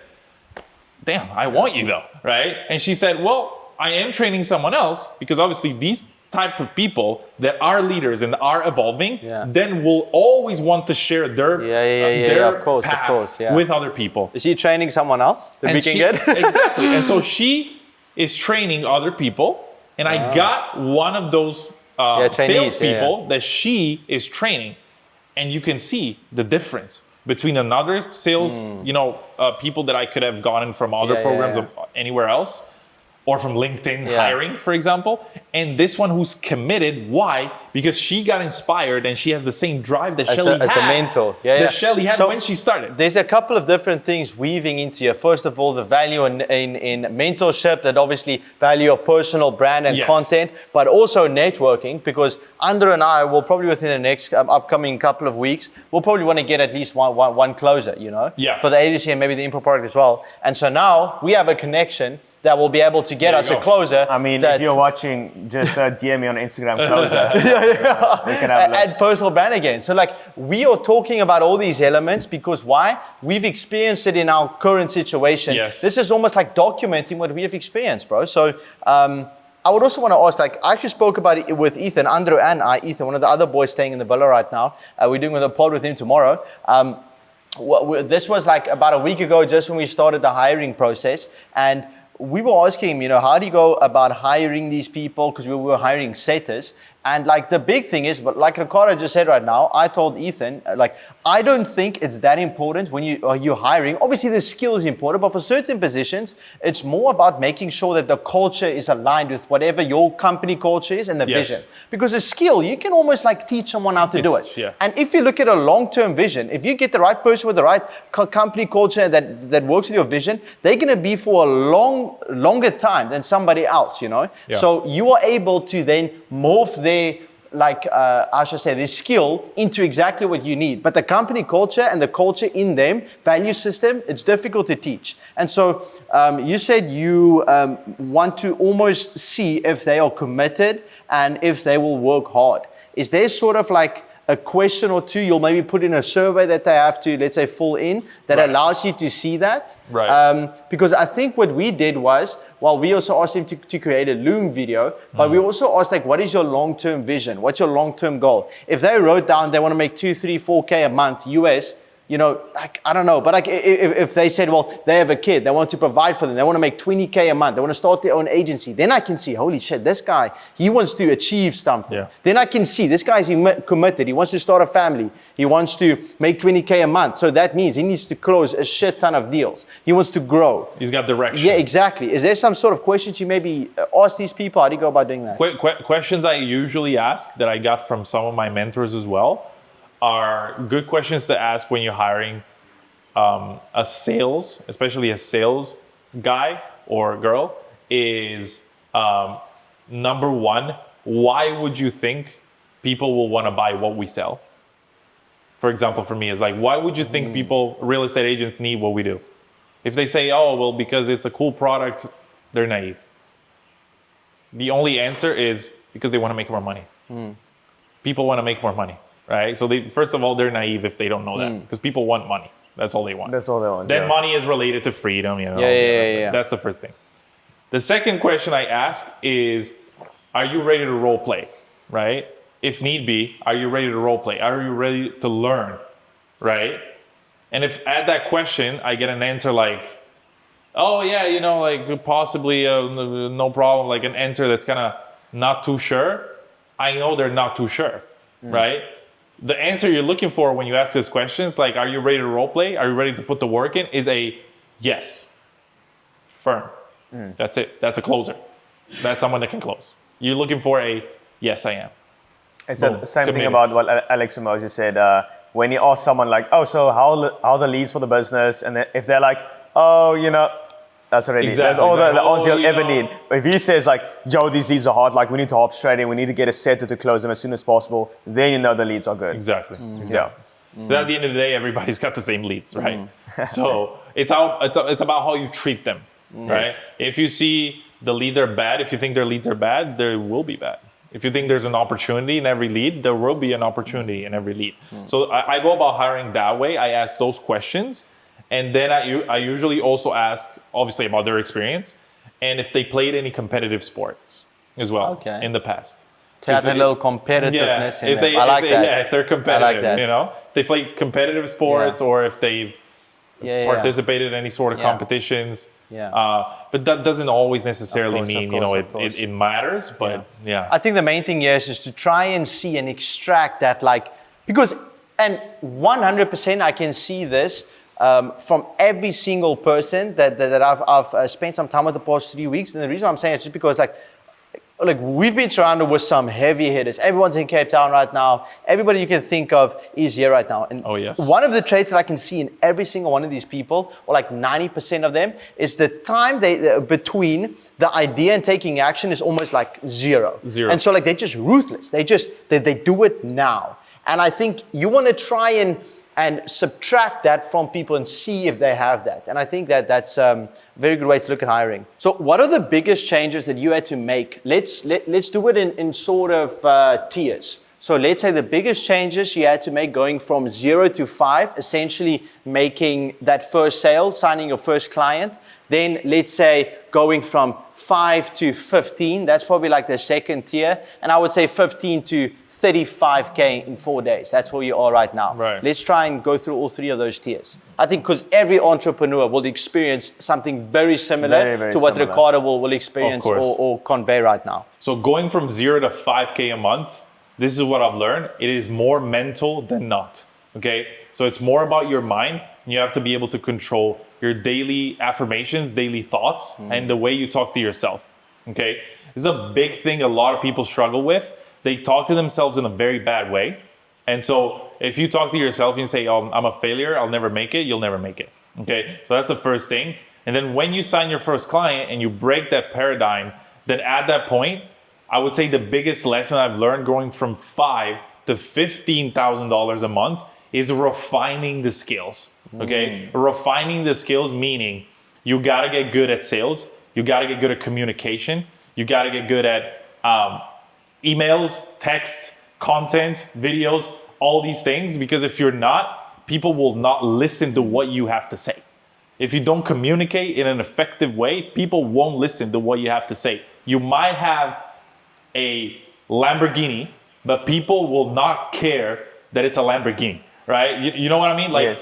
damn, I want you though, right? And she said, well, I am training someone else because obviously these type of people that are leaders and are evolving, then will always want to share their path with other people. Is she training someone else that we can get? Exactly. And so she is training other people. And I got one of those salespeople that she is training. And you can see the difference between another sales, people that I could have gotten from other programs or anywhere else, or from LinkedIn hiring, for example, and this one who's committed. Why? Because she got inspired and she has the same drive that Shelly had. As the mentor. That Shelly had when she started. There's a couple of different things weaving into here. First of all, the value in mentorship, that obviously value of personal brand and content, but also networking, because Andrew and I will probably within the next upcoming couple of weeks, we'll probably want to get at least one closer, for the agency and maybe the info product as well. And so now we have a connection that will be able to get us a closer. I mean, if you're watching, just DM me on Instagram, closer. We can have a look. And personal brand again. So like, we are talking about all these elements because why? We've experienced it in our current situation. Yes. This is almost like documenting what we have experienced, bro. So I would also want to ask, like, I actually spoke about it with Ethan, Andrew and Ethan, one of the other boys staying in the villa right now. We're doing a pod with him tomorrow. This was like about a week ago, just when we started the hiring process. And we were asking him, how do you go about hiring these people? Because we were hiring setters. And like the big thing is, but like Riccardo just said right now, I told Ethan, like, I don't think it's that important when you're hiring. Obviously the skill is important, but for certain positions, it's more about making sure that the culture is aligned with whatever your company culture is and the vision. Because a skill, you can almost like teach someone how to do it. Yeah. And if you look at a long-term vision, if you get the right person with the right company culture that works with your vision, they're going to be for a longer time than somebody else, Yeah. So you are able to then morph their their skill into exactly what you need. But the company culture and the culture in them, value system, it's difficult to teach. And so you said you want to almost see if they are committed and if they will work hard. Is there sort of like a question or two you'll maybe put in a survey that they have to, let's say, fill in that allows you to see that? Right. Because I think what we did was, we also asked him to create a Loom video, but we also asked, like, what is your long-term vision? What's your long-term goal? If they wrote down they want to make 2, 3, 4K a month US, like, I don't know, but like if they said, well, they have a kid, they want to provide for them, they want to make 20K a month, they want to start their own agency, then I can see, holy shit, this guy, he wants to achieve something. Yeah. Then I can see this guy's committed, he wants to start a family, he wants to make 20K a month. So that means he needs to close a shit ton of deals. He wants to grow. He's got direction. Yeah, exactly. Is there some sort of questions you maybe ask these people? How do you go about doing that? Questions I usually ask that I got from some of my mentors as well are good questions to ask when you're hiring especially a sales guy or girl, is number one, why would you think people will want to buy what we sell? For example, for me, it's like, why would you think real estate agents need what we do? If they say, oh, well, because it's a cool product, they're naive. The only answer is because they want to make more money. People want to make more money, right? So first of all, they're naive if they don't know that, because people want money. That's all they want. That's all they want. Then money is related to freedom, you know. Yeah. That's the first thing. The second question I ask is, are you ready to role play, right? If need be, are you ready to role play? Are you ready to learn, right? And if at that question, I get an answer like, oh yeah, you know, like possibly no problem, like an answer that's kind of not too sure, I know they're not too sure, right? The answer you're looking for when you ask these questions, like, are you ready to role play? Are you ready to put the work in? Is a yes, firm. That's it. That's a closer. That's someone that can close. You're looking for a yes, I am. It's Boom. the same thing Committed. about what Alex and Moses said. When you ask someone like, oh, so how are the leads for the business? And if they're like, oh, you know, that's already, that's all the answer you'll ever need. But if he says like, yo, these leads are hard, like we need to hop straight in, we need to get a setter to close them as soon as possible, then you know the leads are good. Exactly. Yeah. But at the end of the day, everybody's got the same leads, right? So it's about how you treat them, right? Yes. If you see the leads are bad, if you think their leads are bad, they will be bad. If you think there's an opportunity in every lead, there will be an opportunity in every lead. So I go about hiring that way. I ask those questions. And then I usually also ask, obviously, about their experience and if they played any competitive sports as well in the past. To have a little competitiveness in them. I like that. Yeah, if they're competitive, I like that. you know, they play competitive sports or if they've participated in any sort of competitions. But that doesn't always necessarily mean, you know, it matters. But I think the main thing here is just to try and see and extract that, like, because, and 100% I can see this from every single person that I've spent some time with the past 3 weeks. And the reason I'm saying it's just because like we've been surrounded with some heavy hitters. Everyone's in Cape Town right now. Everybody you can think of is here right now. And one of the traits that I can see in every single one of these people, or like 90% of them, is the time between the idea and taking action is almost like zero. And so like they're just ruthless. They do it now. And I think you want to try and subtract that from people and see if they have that. And I think that's a very good way to look at hiring. So what are the biggest changes that you had to make? Let's do it in sort of tiers. So let's say the biggest changes you had to make going from 0 to 5, essentially making that first sale, signing your first client. Then let's say going from 5 to 15, that's probably like the second tier. And I would say 15 to 35K in 4 days. That's where you are right now. Right. Let's try and go through all three of those tiers. I think because every entrepreneur will experience something very similar very to what similar. Riccardo will experience or convey right now. So going from 0 to 5K a month, this is what I've learned. It is more mental than not, okay? So it's more about your mind. And you have to be able to control your daily affirmations, daily thoughts, and the way you talk to yourself, okay? This is a big thing a lot of people struggle with. They talk to themselves in a very bad way. And so if you talk to yourself and say, oh, I'm a failure, I'll never make it, you'll never make it, okay? So that's the first thing. And then when you sign your first client and you break that paradigm, then at that point, I would say the biggest lesson I've learned going from $5,000 to $15,000 a month is refining the skills, okay? Refining the skills meaning you gotta get good at sales, you gotta get good at communication, you gotta get good at emails, texts, content, videos, all these things, because if you're not, people will not listen to what you have to say. If you don't communicate in an effective way, people won't listen to what you have to say. You might have a Lamborghini, but people will not care that it's a Lamborghini, right? You know what I mean? Like,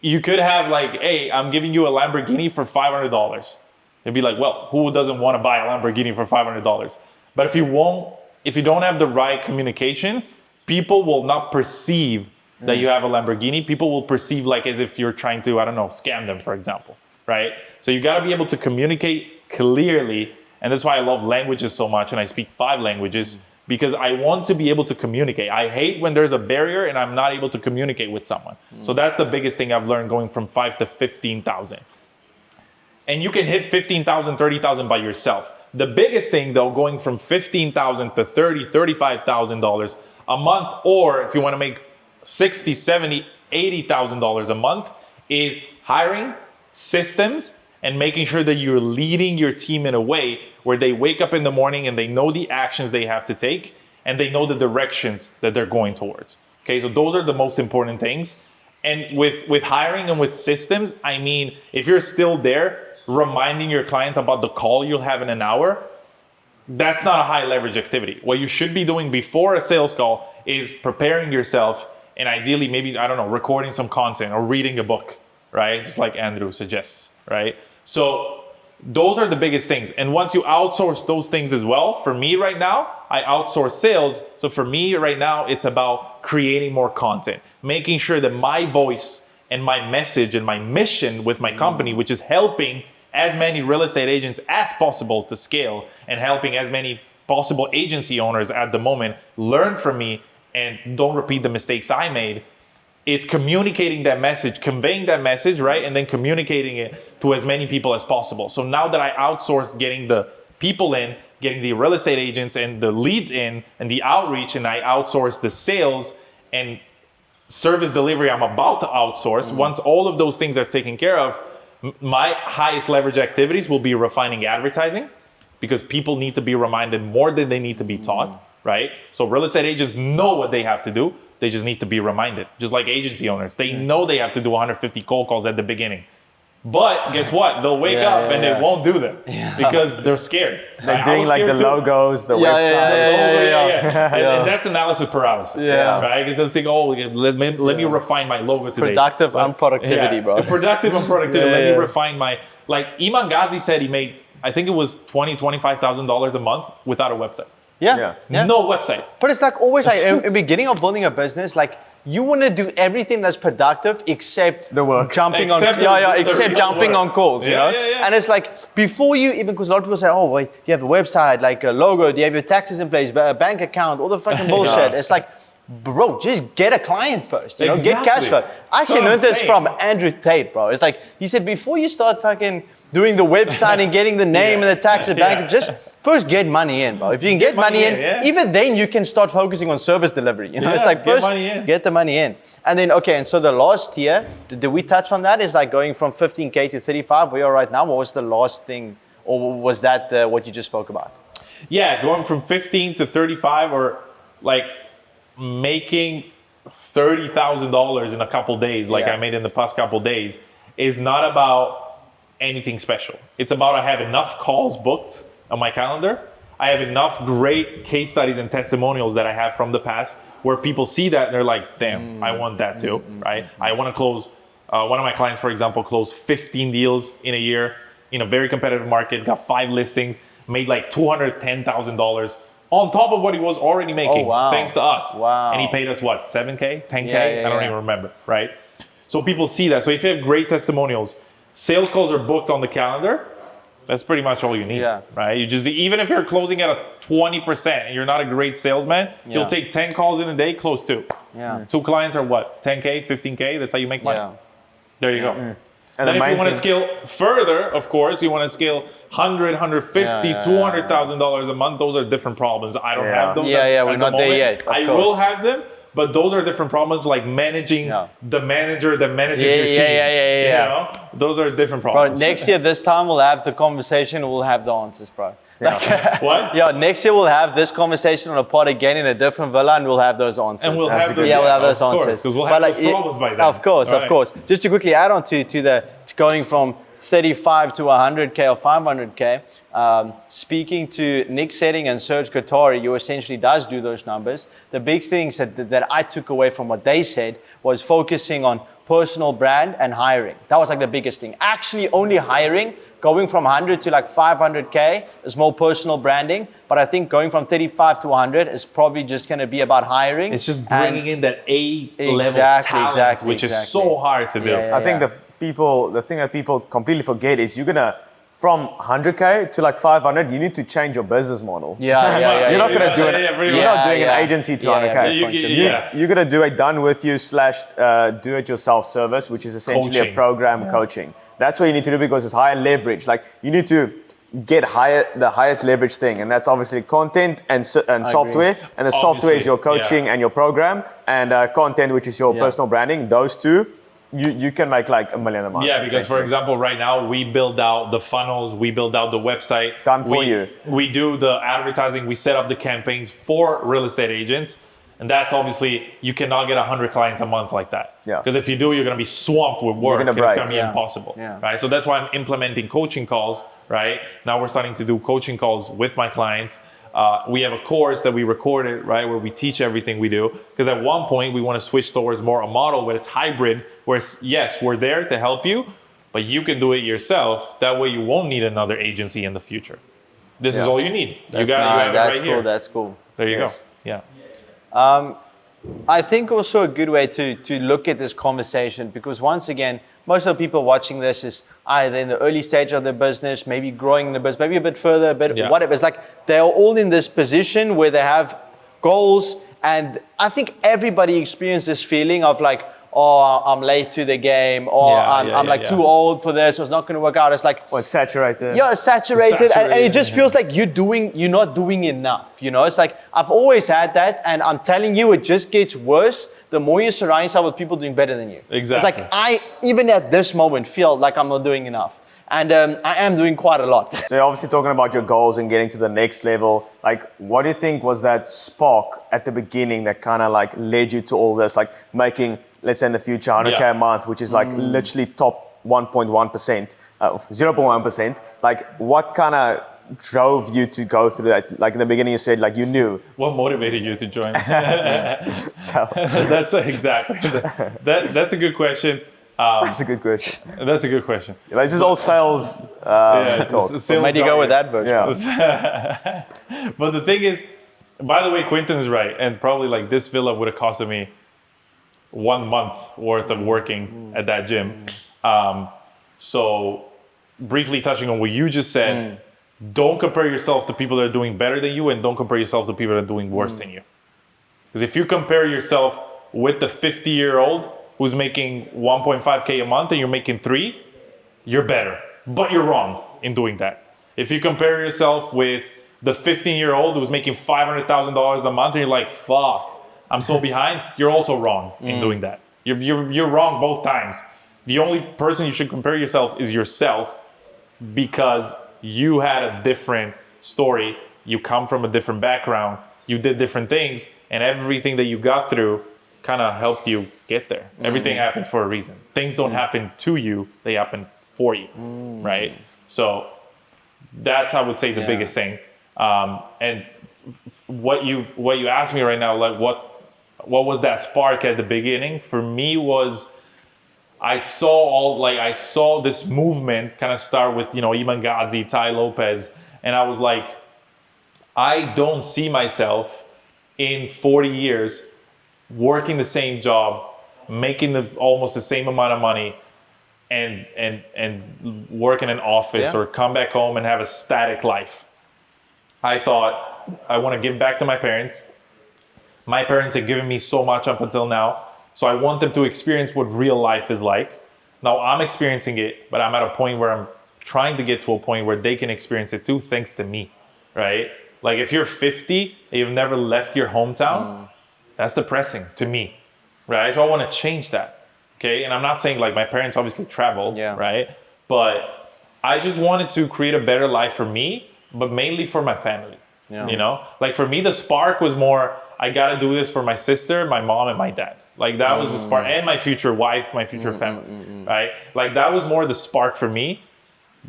you could have like, hey, I'm giving you a Lamborghini for $500. They'd be like, well, who doesn't want to buy a Lamborghini for $500? But if you don't have the right communication, people will not perceive that you have a Lamborghini. People will perceive like as if you're trying to, I don't know, scam them, for example, right? So you got to be able to communicate clearly. And that's why I love languages so much. And I speak 5 languages because I want to be able to communicate. I hate when there's a barrier and I'm not able to communicate with someone. So that's the biggest thing I've learned going from 5 to 15,000. And you can hit 15,000, 30,000 by yourself. The biggest thing though, going from 15,000 to $30,000, $35,000 a month, or if you want to make $60,000, $70,000, $80,000 a month, is hiring systems and making sure that you're leading your team in a way where they wake up in the morning and they know the actions they have to take and they know the directions that they're going towards. Okay, so those are the most important things. And with hiring and with systems, I mean, if you're still there, reminding your clients about the call you'll have in an hour, that's not a high leverage activity. What you should be doing before a sales call is preparing yourself and ideally maybe, I don't know, recording some content or reading a book, right? Just like Andrew suggests, right? So those are the biggest things. And once you outsource those things as well, for me right now, I outsource sales. So for me right now, it's about creating more content, making sure that my voice and my message and my mission with my company, which is helping as many real estate agents as possible to scale and helping as many possible agency owners at the moment learn from me and don't repeat the mistakes I made. It's communicating that message, conveying that message, right? And then communicating it to as many people as possible. So now that I outsourced getting the people in, getting the real estate agents and the leads in and the outreach, and I outsource the sales and service delivery I'm about to outsource, once all of those things are taken care of, my highest leverage activities will be refining advertising because people need to be reminded more than they need to be taught, right? So real estate agents know what they have to do. They just need to be reminded, just like agency owners. They know they have to do 150 cold calls at the beginning. But guess what? They'll wake up and they won't do them because they're scared. They're doing like the logos, the website. And that's analysis paralysis, right? Because they'll think, oh, let me refine my logo today. Productive unproductivity, bro. Productive unproductivity. Let me refine my, like Iman Ghazi said he made, I think it was $25,000 a month without a website. No website. But it's like always, like in the beginning of building a business, like you want to do everything that's productive except the work, jumping jumping on calls, you know. And it's like before you even, because a lot of people say, oh wait, do you have a website, like a logo, do you have your taxes in place, a bank account, all the fucking bullshit. It's like, bro, just get a client first, you know, get cash flow. I actually learned this from Andrew Tate, bro. It's like he said, before you start fucking doing the website and getting the name and the tax and bank, just first get money in, bro. If you can get money in, even then you can start focusing on service delivery. You know, it's like first get the money in. And then, okay, and so the last tier, did we touch on that? Is like going from 15K to 35, where you're right now. What was the last thing, or was that what you just spoke about? Yeah, going from 15 to 35, or like making $30,000 in a couple days, like I made in the past couple days, is not about anything special. It's about I have enough calls booked on my calendar. I have enough great case studies and testimonials that I have from the past where people see that and they're like, damn, I want that too, right? I want to close, one of my clients, for example, closed 15 deals in a year in a very competitive market, got 5 listings, made like $210,000 on top of what he was already making, thanks to us. And he paid us what, 7K, 10K? I don't even remember, right? So people see that. So if you have great testimonials, sales calls are booked on the calendar, that's pretty much all you need, right? You just, even if you're closing at a 20% and you're not a great salesman, you'll take 10 calls in a day, close 2. 2 clients are what, 10K, 15K? That's how you make money. There you go. And then if you want to scale further, of course, you want to scale $100,000, $150,000, $200,000 a month. Those are different problems. I don't have those. We're not there yet. I will have them. But those are different problems, like managing the manager that manages your team. You know? Those are different problems. Bro, next year, this time we'll have the conversation, we'll have the answers, bro. What? Next year we'll have this conversation on a pod again in a different villa, and we'll have those answers. And we'll have those, we'll have those answers. Because we'll have those problems by then. Of course. Just to quickly add on to the going from 35 to 100K or 500K, speaking to Nick Setting and Serge Gattari, who essentially does do those numbers, the big things that I took away from what they said was focusing on personal brand and hiring. That was like the biggest thing. Actually only hiring, going from 100 to like 500K is more personal branding, but I think going from 35 to 100 is probably just going to be about hiring. It's just bringing in that A-level talent, which is so hard to do. I think the thing that people completely forget is you're gonna, from 100K to like 500, you need to change your business model. You're not gonna do it. You're not doing an agency to 100K. You're gonna do a done with you / do it yourself service, which is essentially a program coaching. That's what you need to do because it's higher leverage. Like you need to get the highest leverage thing, and that's obviously content and software. And the software is your coaching and your program, and content, which is your personal branding. Those two, you can make like $1 million a month. Yeah, because for example, right now we build out the funnels, we build out the website. Done for you. We do the advertising, we set up the campaigns for real estate agents. And that's obviously, you cannot get 100 clients a month like that. Yeah. Because if you do, you're going to be swamped with work. You're gonna It's break. going to be impossible. Yeah. Right. So that's why I'm implementing coaching calls. Right. Now we're starting to do coaching calls with my clients. We have a course that we recorded, right, where we teach everything we do. Because at one point we want to switch towards more a model where it's hybrid, where it's, yes, we're there to help you, but you can do it yourself. That way you won't need another agency in the future. This is all you need. You have it right here. That's cool. There you Yes. go. Yeah. I think also a good way to look at this conversation, because once again, most of the people watching this is either in the early stage of their business, maybe growing the business, maybe a bit further, a bit whatever. It's like they're all in this position where they have goals, and I think everybody experiences this feeling of like, oh, I'm late to the game, or I'm too old for this, or it's not going to work out. It's like, Or it's saturated. yeah, saturated. And it just feels like you're not doing enough. You know, it's like I've always had that, and I'm telling you, it just gets worse the more you surround yourself with people doing better than you. Exactly. It's like I, even at this moment, feel like I'm not doing enough. And I am doing quite a lot. So you're obviously talking about your goals and getting to the next level. Like, what do you think was that spark at the beginning that kind of like led you to all this? Like making, let's say in the future, 100K a month, which is like literally top 1.1%, 0.1%. Like, what kind of drove you to go through that? Like in the beginning, you said like you knew. What motivated you to join? So, That's exactly. That's a good question. that's a good question. That's a good question. Like, this is all sales talk. Where do you go with that version? Yeah. But the thing is, by the way, Quentin is right, and probably like this villa would have costed me 1 month worth of working at that gym. So briefly touching on what you just said, don't compare yourself to people that are doing better than you, and don't compare yourself to people that are doing worse than you. Because if you compare yourself with the 50-year-old who's making 1.5K a month and you're making 3, you're better. But you're wrong in doing that. If you compare yourself with the 15-year-old who's making $500,000 a month and you're like, fuck, I'm so behind, you're also wrong in doing that. You're wrong both times. The only person you should compare yourself is yourself, because you had a different story. You come from a different background. You did different things, and everything that you got through kind of helped you get there. Everything happens for a reason. Things don't happen to you, they happen for you, right? So that's, I would say, the biggest thing. And what you asked me right now, like what was that spark at the beginning? For me was, I saw this movement kind of start with, Iman Gadzhi, Tai Lopez, and I was like, I don't see myself in 40 years working the same job, making almost the same amount of money, and work in an office or come back home and have a static life. I thought, I want to give back to my parents. My parents have given me so much up until now, so I want them to experience what real life is like. Now I'm experiencing it, but I'm at a point where I'm trying to get to a point where they can experience it too, thanks to me, right? Like if you're 50 and you've never left your hometown, that's depressing to me, right? So I want to change that, okay? And I'm not saying like my parents obviously traveled, right? But I just wanted to create a better life for me, but mainly for my family, Like for me, the spark was more, I got to do this for my sister, my mom, and my dad. Like that was the spark, and my future wife, my future family, right? Like that was more the spark for me.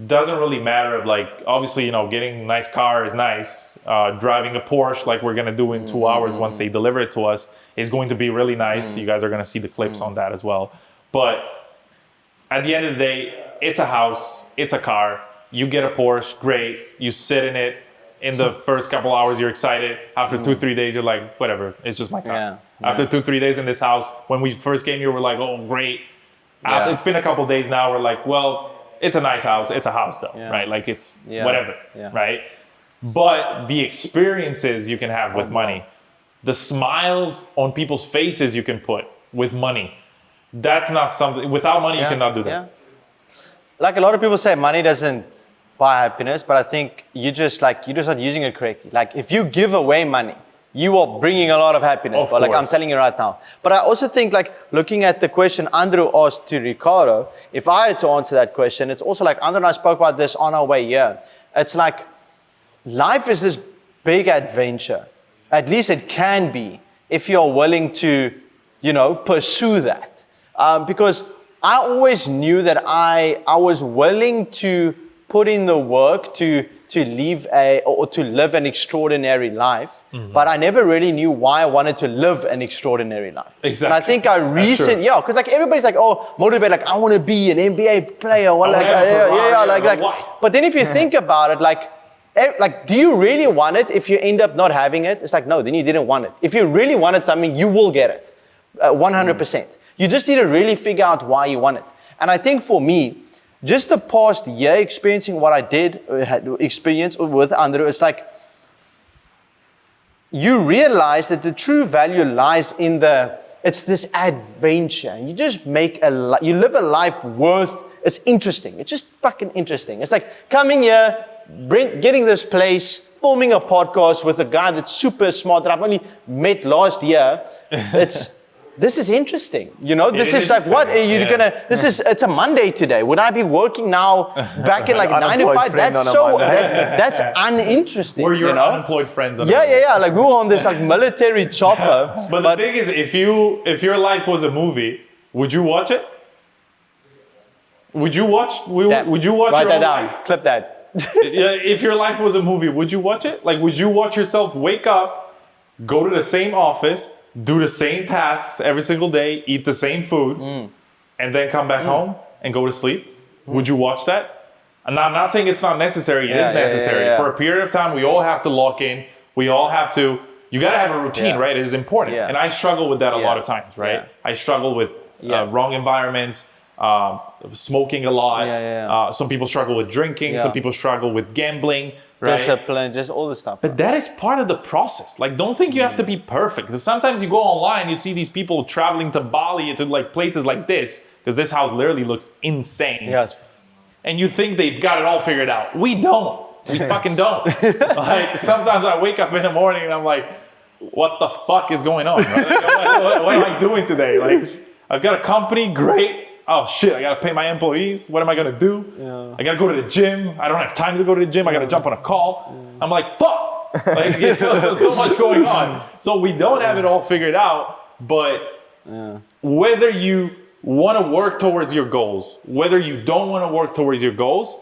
Doesn't really matter of like, obviously, getting a nice car is nice. Driving a Porsche like we're going to do in 2 hours once they deliver it to us is going to be really nice. You guys are going to see the clips on that as well. But at the end of the day, it's a house, it's a car. You get a Porsche, great. You sit in it. In the first couple hours, you're excited. After 2-3 days, you're like, whatever, it's just my car. After 2-3 days in this house, when we first came here, we're like, oh, great. After, it's been a couple days now, we're like, well, it's a nice house. It's a house though, right? Like it's whatever, right? But the experiences you can have with money, the smiles on people's faces you can put with money, that's not something, without money, you cannot do that. Like a lot of people say, money doesn't buy happiness, but I think you're just not using it correctly. Like if you give away money, you are bringing a lot of happiness. Of But like I'm course. telling you right now. But I also think like looking at the question Andrew asked to Riccardo, if I had to answer that question, it's also like Andrew and I spoke about this on our way here. It's like life is this big adventure. At least it can be if you're willing to, pursue that. Because I always knew that I was willing to put in the work to live an extraordinary life, but I never really knew why I wanted to live an extraordinary life. Exactly. And I think because like everybody's like, oh, motivate, like I want to be an NBA player, But then if you think about it, like, do you really want it if you end up not having it? It's like, no, then you didn't want it. If you really wanted something, you will get it, 100%. You just need to really figure out why you want it. And I think for me, just the past year experiencing what I had experience with Andrew, it's like, you realize that the true value lies in it's this adventure. You just you live a life it's interesting. It's just fucking interesting. It's like coming here, getting this place, filming a podcast with a guy that's super smart that I've only met last year. This is interesting. This is like, what are you gonna, it's a Monday today. Would I be working now back in like 9 to 5? That's uninteresting. Or your unemployed friends. Yeah. Like we were on this like military chopper. But the thing is, if your life was a movie, would you watch it? Would you watch Write your that own down. life? Clip that. If your life was a movie, would you watch it? Like, would you watch yourself wake up, go to the same office, do the same tasks every single day, eat the same food, and then come back home and go to sleep? Would you watch that? And I'm not saying it's not necessary. It is necessary. Yeah. For a period of time, we all have to lock in. We all have to, you got to have a routine, right? It is important. Yeah. And I struggle with that a lot of times, right? Yeah. I struggle with wrong environments, smoking a lot. Some people struggle with drinking. Yeah. Some people struggle with gambling. Right? Discipline, just all the stuff. But that is part of the process. Like, don't think you have to be perfect. Because sometimes you go online, you see these people traveling to Bali, to like places like this, because this house literally looks insane. Yes. And you think they've got it all figured out. We don't. We fucking don't. Like, sometimes I wake up in the morning and I'm like, what the fuck is going on? Right? Like, what am I doing today? Like, I've got a company, great. Oh shit, I gotta pay my employees. What am I gonna do? I gotta go to the gym. I don't have time to go to the gym. I gotta jump on a call. I'm like, fuck! Like, so much going on. So we don't have it all figured out, but whether you wanna work towards your goals, whether you don't wanna work towards your goals,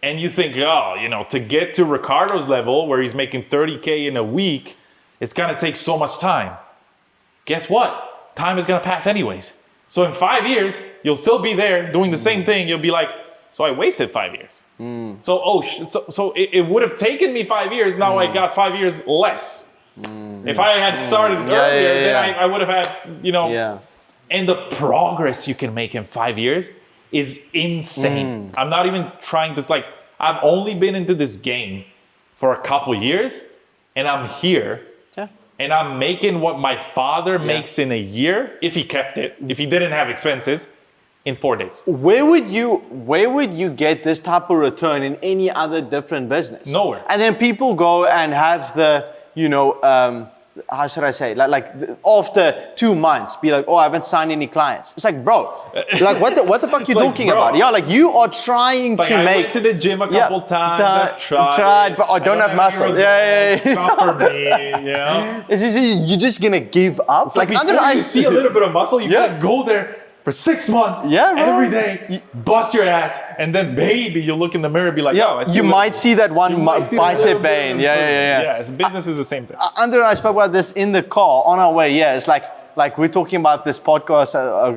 and you think, to get to Riccardo's level where he's making 30K in a week, it's gonna take so much time. Guess what? Time is gonna pass anyways. So in 5 years, you'll still be there doing the same thing. You'll be like, so I wasted 5 years. So it would have taken me 5 years. Now I got 5 years less. If I had started earlier, then I would have had, and the progress you can make in 5 years is insane. I'm not even trying to, I've only been into this game for a couple years, and I'm here. And I'm making what my father makes in a year, if he kept it, if he didn't have expenses, in 4 days. Where would you get this type of return in any other different business? Nowhere. And then people go and have the, how should I say, after 2 months, be like, oh, I haven't signed any clients. It's like, bro, like what the fuck are you talking about? Yeah, like you are trying to I make. went to the gym a couple times. I've tried, but I don't have muscle. It's not for me, It's just, you're just gonna give up. It's like before you see a little bit of muscle, you gotta go there for 6 months, every day, bust your ass, and then maybe you look in the mirror and be like, oh, I see you might see that one bicep vein. Yeah, business is the same thing. Andrew and I spoke about this in the car on our way. Yeah, it's like we're talking about this podcast.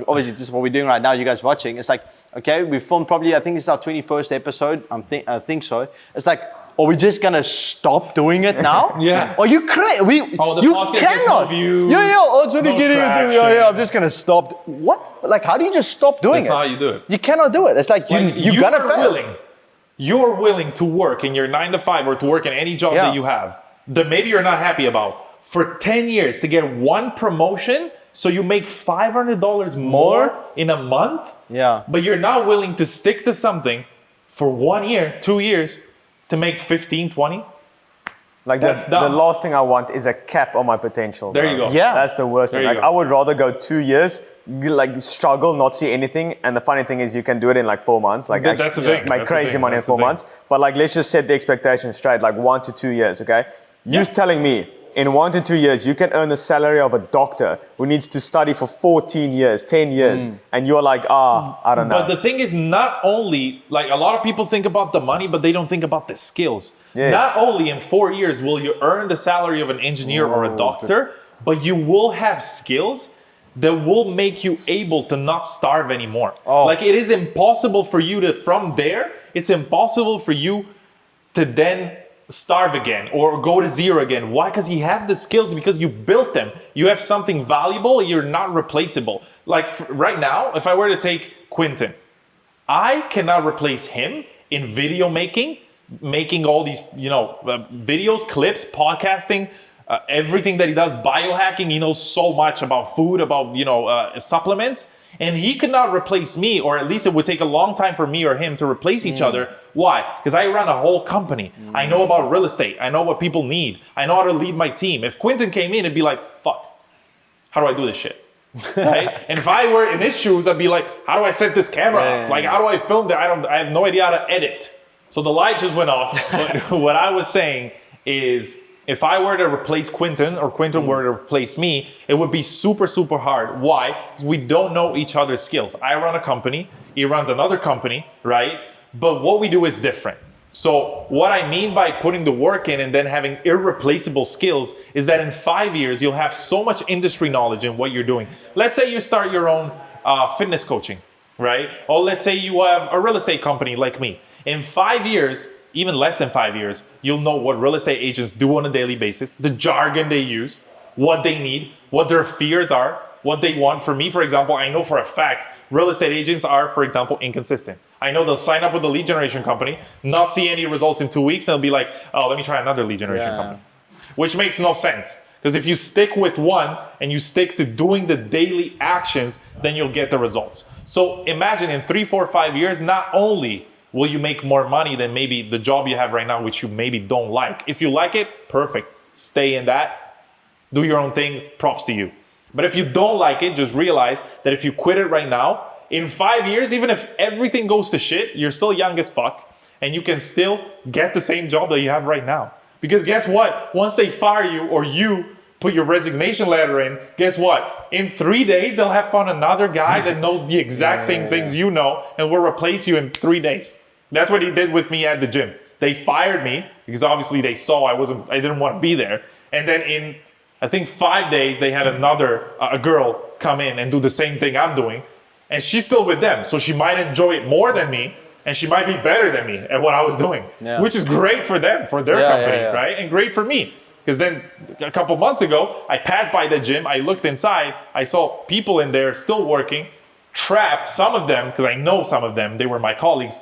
Obviously, this is what we're doing right now. You guys watching. It's like, okay, we filmed probably. I think this is our 21st episode. I think so. It's like, are we just gonna stop doing it now? Yeah. Are you crazy? You cannot. That's what you're getting into. I'm just gonna stop. What? Like, how do you just stop doing it? That's not how you do it. You cannot do it. It's like you're gonna fail. You're willing to work in your 9 to 5 or to work in any job that you have that maybe you're not happy about for 10 years to get one promotion, so you make $500 more in a month. Yeah. But you're not willing to stick to something for 1 year, 2 years to make 15, 20. Like That's the dumb. last thing I want is a cap on my potential. There bro. you go. Yeah. That's the worst There thing. you Like go. I would rather go 2 years, like struggle, not see anything. And the funny thing is you can do it in like 4 months. Like That's the thing. make That's the crazy thing. money in That's the 4 thing. months. But like let's just set the expectation straight, like 1 to 2 years, okay? You're telling me in 1 to 2 years you can earn the salary of a doctor who needs to study for 14 years, 10 years, and you're like, I don't know. But the thing is, not only, like a lot of people think about the money, but they don't think about the skills. Yes. Not only in 4 years will you earn the salary of an engineer or a doctor, but you will have skills that will make you able to not starve anymore. Like it is impossible for you to, from there, it's impossible for you to then starve again or go to zero again. Why? Because you have the skills, because you built them. You have something valuable, you're not replaceable. Like right now, if I were to take Quinton, I cannot replace him in video making all these, videos, clips, podcasting, everything that he does, biohacking. He knows so much about food, about, supplements. And he could not replace me, or at least it would take a long time for me or him to replace each other. Why? Because I run a whole company. I know about real estate. I know what people need. I know how to lead my team. If Quinton came in, it'd be like, fuck, how do I do this shit? Right? And if I were in his shoes, I'd be like, how do I set this camera up? Like, how do I film that? I have no idea how to edit. So the light just went off. But what I was saying is, if I were to replace Quinton or Quinton were to replace me, it would be super, super hard. Why? Because we don't know each other's skills. I run a company, he runs another company, right? But what we do is different. So what I mean by putting the work in and then having irreplaceable skills is that in 5 years, you'll have so much industry knowledge in what you're doing. Let's say you start your own fitness coaching, right? Or let's say you have a real estate company like me. In 5 years, even less than 5 years, you'll know what real estate agents do on a daily basis, the jargon they use, what they need, what their fears are, what they want. For me, for example, I know for a fact real estate agents are, for example, inconsistent. I know they'll sign up with a lead generation company, not see any results in 2 weeks, and they'll be like, oh, let me try another lead generation company. Which makes no sense. Because if you stick with one and you stick to doing the daily actions, then you'll get the results. So imagine in 3, 4, 5 years, not only will you make more money than maybe the job you have right now, which you maybe don't like. If you like it, perfect. Stay in that. Do your own thing. Props to you. But if you don't like it, just realize that if you quit it right now, in 5 years, even if everything goes to shit, you're still young as fuck, and you can still get the same job that you have right now. Because guess what? Once they fire you or you put your resignation letter in, guess what? In 3 days, they'll have found another guy that knows the exact same things you know and will replace you in 3 days. That's what he did with me at the gym. They fired me because obviously they saw I didn't want to be there. And then in, I think 5 days, they had a girl come in and do the same thing I'm doing. And she's still with them. So she might enjoy it more than me. And she might be better than me at what I was doing. Yeah. Which is great for them, for their company, right? And great for me. Because then a couple months ago, I passed by the gym. I looked inside. I saw people in there still working, trapped. Some of them, because I know some of them, they were my colleagues.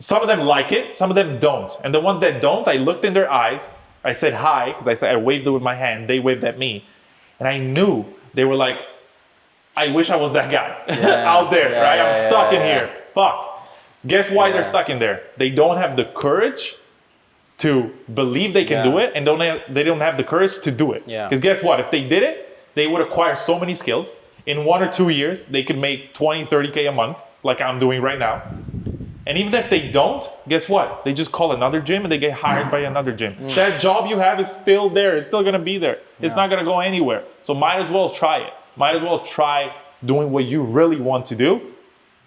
Some of them like it, some of them don't. And the ones that don't, I looked in their eyes. I said hi, because I waved it with my hand. They waved at me. And I knew they were like, I wish I was that guy out there, right? I'm stuck in here. Fuck. Guess why they're stuck in there? They don't have the courage to believe they can do it, and they don't have the courage to do it. Because guess what? If they did it, they would acquire so many skills. In 1 or 2 years, they could make 20, 30K a month, like I'm doing right now. And even if they don't, guess what? They just call another gym and they get hired by another gym. That job you have is still there. It's still going to be there. It's not going to go anywhere. So might as well try it. Might as well try doing what you really want to do,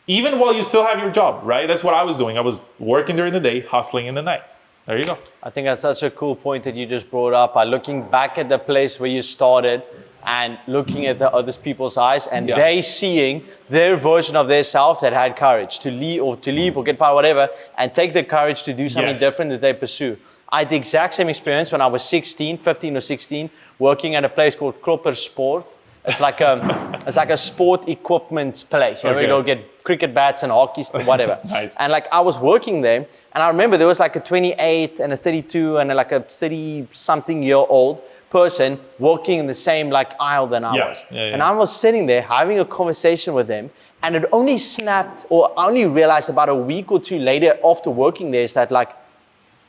even while you still have your job, right? That's what I was doing. I was working during the day, hustling in the night. There you go. I think that's such a cool point that you just brought up. By looking back at the place where you started and looking at the other people's eyes, and they seeing their version of their self that had courage to leave or get fired, whatever, and take the courage to do something different that they pursue. I had the exact same experience when I was 15 or 16, working at a place called Klopper Sport. It's like a sport equipment place. You know, we go get cricket bats and hockey, whatever. Nice. And like I was working there, and I remember there was like a 28 and a 32 and like a 30-something-year-old person working in the same like aisle than I was. And I was sitting there having a conversation with them, and it only snapped, or I only realized about a week or two later after working there, is that like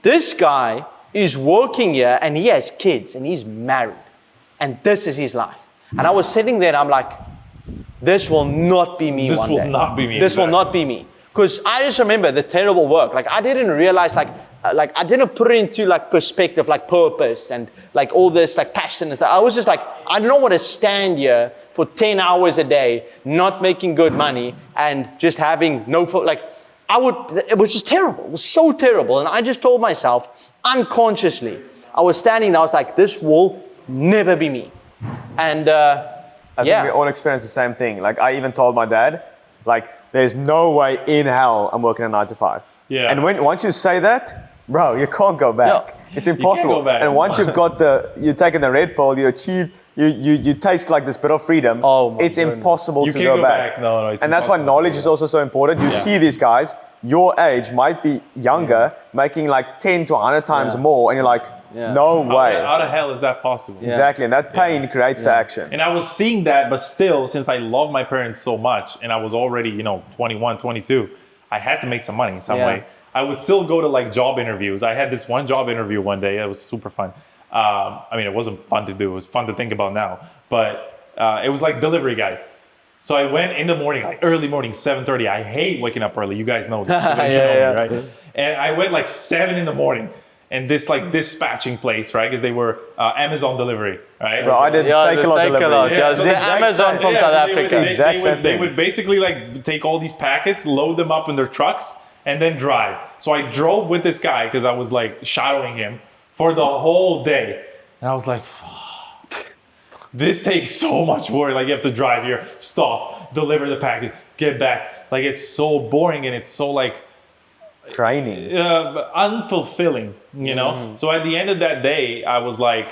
this guy is working here and he has kids and he's married. And this is his life. And I was sitting there and I'm like, this will not be me one day. This will not be me. This will not be me. Because I just remember the terrible work. Like I didn't realize like I didn't put it into like perspective, like purpose and like all this like passion and stuff. I was just like, I don't want to stand here for 10 hours a day, not making good money and just having no, it was just terrible. It was so terrible. And I just told myself unconsciously, I was standing there, I was like, this will never be me. And I think we all experience the same thing. Like I even told my dad, like, there's no way in hell I'm working a 9 to 5. Yeah. And once you say that, bro, you can't go back. Yeah. It's impossible. You can't go back. And once you've got you've taken the red pill, you taste like this bit of freedom. Oh my it's goodness. impossible You to can't go go back. back. No, it's and that's why impossible. knowledge is also so important. You see these guys, your age might be younger, making like 10 to 100 times more, and you're like, no way. How the hell is that possible? Exactly, and that pain creates the action. And I was seeing that, but still, since I love my parents so much, and I was already, 21, 22, I had to make some money some way. I would still go to like job interviews. I had this one job interview one day. It was super fun. It wasn't fun to do. It was fun to think about now. But it was like delivery guy. So I went in the morning, like early morning, 7:30. I hate waking up early. You guys know this. Right? And I went like 7 in the morning. And this like dispatching place, right? Because they were Amazon delivery, right? Bro, I did take a lot of delivery. Yeah, so the Amazon from South Africa. They would basically like take all these packets, load them up in their trucks, and then drive. So I drove with this guy because I was like shadowing him for the whole day. And I was like, fuck, this takes so much work. Like you have to drive here, stop, deliver the package, get back. Like it's so boring and it's so like, training. Unfulfilling, So at the end of that day, I was like,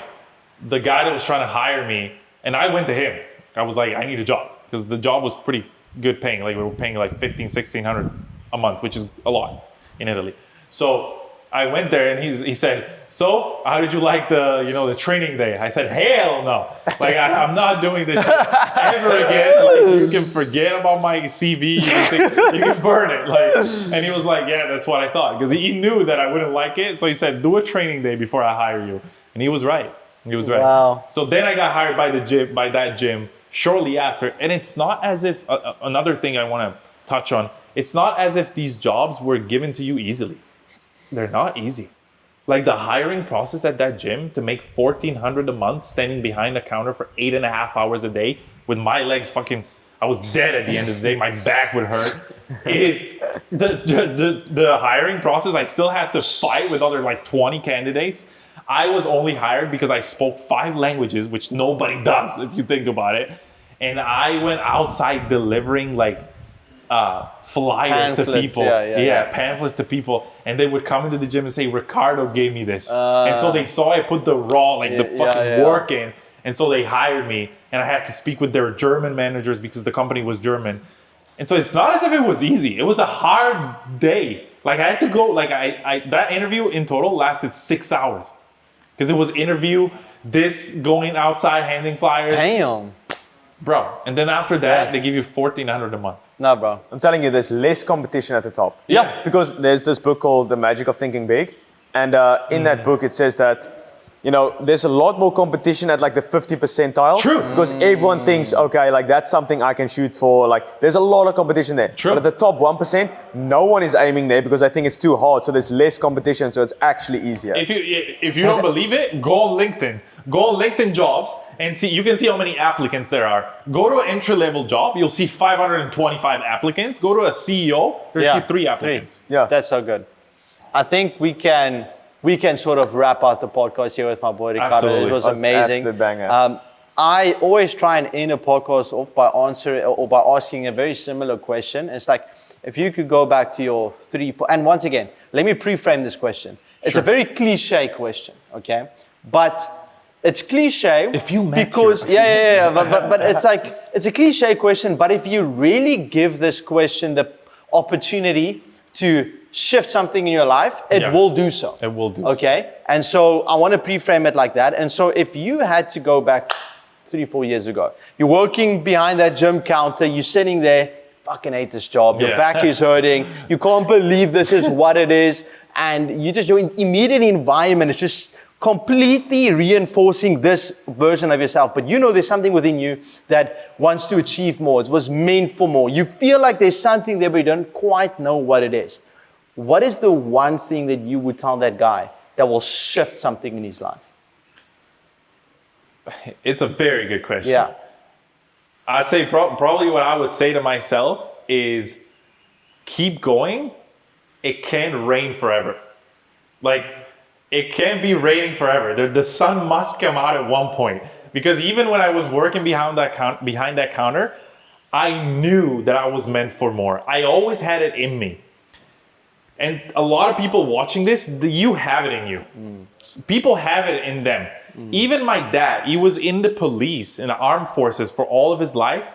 the guy that was trying to hire me, and I went to him. I was like, I need a job because the job was pretty good paying. Like we were paying like 1,500-1,600 a month, which is a lot in Italy. So I went there and he said, so how did you like the training day? I said, hell no. Like I'm not doing this shit ever again. Like you can forget about my CV. You can burn it. And he was like, yeah, that's what I thought. Because he knew that I wouldn't like it. So he said, do a training day before I hire you. And he was right. He was right. Wow. So then I got hired by that gym shortly after. And it's not as if, another thing I want to touch on, it's not as if these jobs were given to you easily. They're not easy. Like the hiring process at that gym to make $1,400 a month standing behind the counter for 8.5 hours a day with my legs I was dead at the end of the day. My back would hurt. Is the hiring process. I still had to fight with other like 20 candidates. I was only hired because I spoke 5 languages, which nobody does if you think about it. And I went outside delivering like flyers pamphlets, to people. Pamphlets to people. And they would come into the gym and say, Riccardo gave me this. And so they saw I put the work in. And so they hired me. And I had to speak with their German managers because the company was German. And so it's not as if it was easy. It was a hard day. Like I had to go, that interview in total lasted 6 hours. Because it was interview, this going outside, handing flyers. Damn. Bro. And then after that, they give you $1,400 a month. No, bro. I'm telling you, there's less competition at the top. Yeah. Because there's this book called The Magic of Thinking Big. And in that book, it says that, there's a lot more competition at like the 50 percentile. True. Because everyone thinks, okay, like that's something I can shoot for. Like there's a lot of competition there. True. But at the top 1%, no one is aiming there because I think it's too hard. So there's less competition. So it's actually easier. If you don't believe it, go on LinkedIn. Go on LinkedIn jobs and see. You can see how many applicants there are. Go to an entry-level job. You'll see 525 applicants. Go to a CEO. There's see 3 applicants. Yeah. That's so good. I think we can sort of wrap out the podcast here with my boy Riccardo. Absolutely. It was That's amazing. absolute banger. I always try and end a podcast off by answering or by asking a very similar question. It's like, if you could go back to your 3, 4, and once again, let me pre-frame this question. It's a very cliche question, okay? But it's cliche If you met because but it's like it's a cliche question. But if you really give this question the opportunity to shift something in your life, it will do so. It will do. Okay, and so I want to pre-frame it like that. And so if you had to go back 3-4 years ago, you're working behind that gym counter, you're sitting there, fucking hate this job. Your back is hurting. You can't believe this is what it is. and your immediate environment is just completely reinforcing this version of yourself. But you know there's something within you that wants to achieve more. It was meant for more. You feel like there's something there, but you don't quite know what it is. What is the one thing that you would tell that guy that will shift something in his life? It's a very good question. Yeah. I'd say probably what I would say to myself is keep going. It can't rain forever. Like, it can't be raining forever. The sun must come out at one point. Because even when I was working behind that counter, I knew that I was meant for more. I always had it in me. And a lot of people watching this, you have it in you. People have it in them. Even my dad, he was in the police, in the armed forces for all of his life,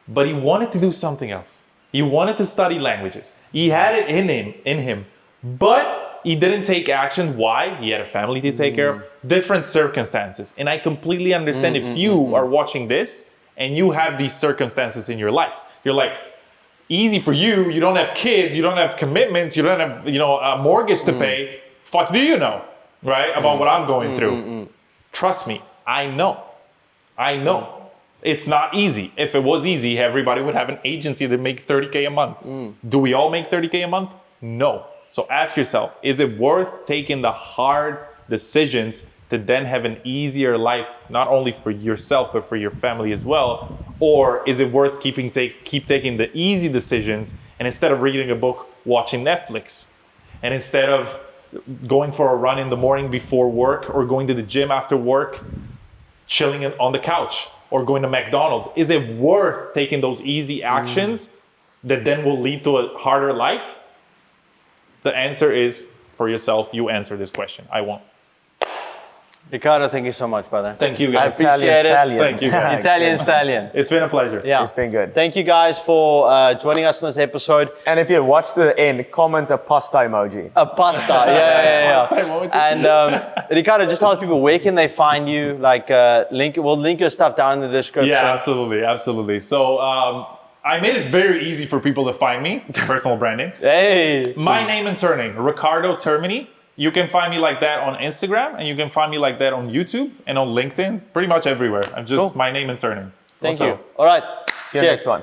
but he wanted to do something else. He wanted to study languages. He had it in him, but he didn't take action. Why? He had a family to take care of, different circumstances. And I completely understand if you are watching this and you have these circumstances in your life. You're like, easy for you. You don't have kids. You don't have commitments. You don't have, a mortgage to pay. Fuck do you know, right? About what I'm going through. Trust me, I know. It's not easy. If it was easy, everybody would have an agency that make 30K a month. Do we all make 30K a month? No. So ask yourself, is it worth taking the hard decisions to then have an easier life, not only for yourself, but for your family as well? Or is it worth keep taking the easy decisions, and instead of reading a book, watching Netflix? And instead of going for a run in the morning before work, or going to the gym after work, chilling on the couch, or going to McDonald's? Is it worth taking those easy actions that then will lead to a harder life? The answer is for yourself. You answer this question. I won't. Riccardo, thank you so much, brother. Thank you, guys. I appreciate it. Thank you, guys. Italian stallion. It's been a pleasure. Yeah. It's been good. Thank you guys for joining us on this episode. And if you watch to the end, comment a pasta emoji. A pasta, yeah. Pasta emoji. And Riccardo, just tell people, where can they find you? Like, we'll link your stuff down in the description. Yeah, absolutely. So I made it very easy for people to find me, personal branding. Hey. My name and surname, Riccardo Termini. You can find me like that on Instagram, and you can find me like that on YouTube and on LinkedIn, pretty much everywhere. I'm just my name and surname. Thank you. All right. See you next one.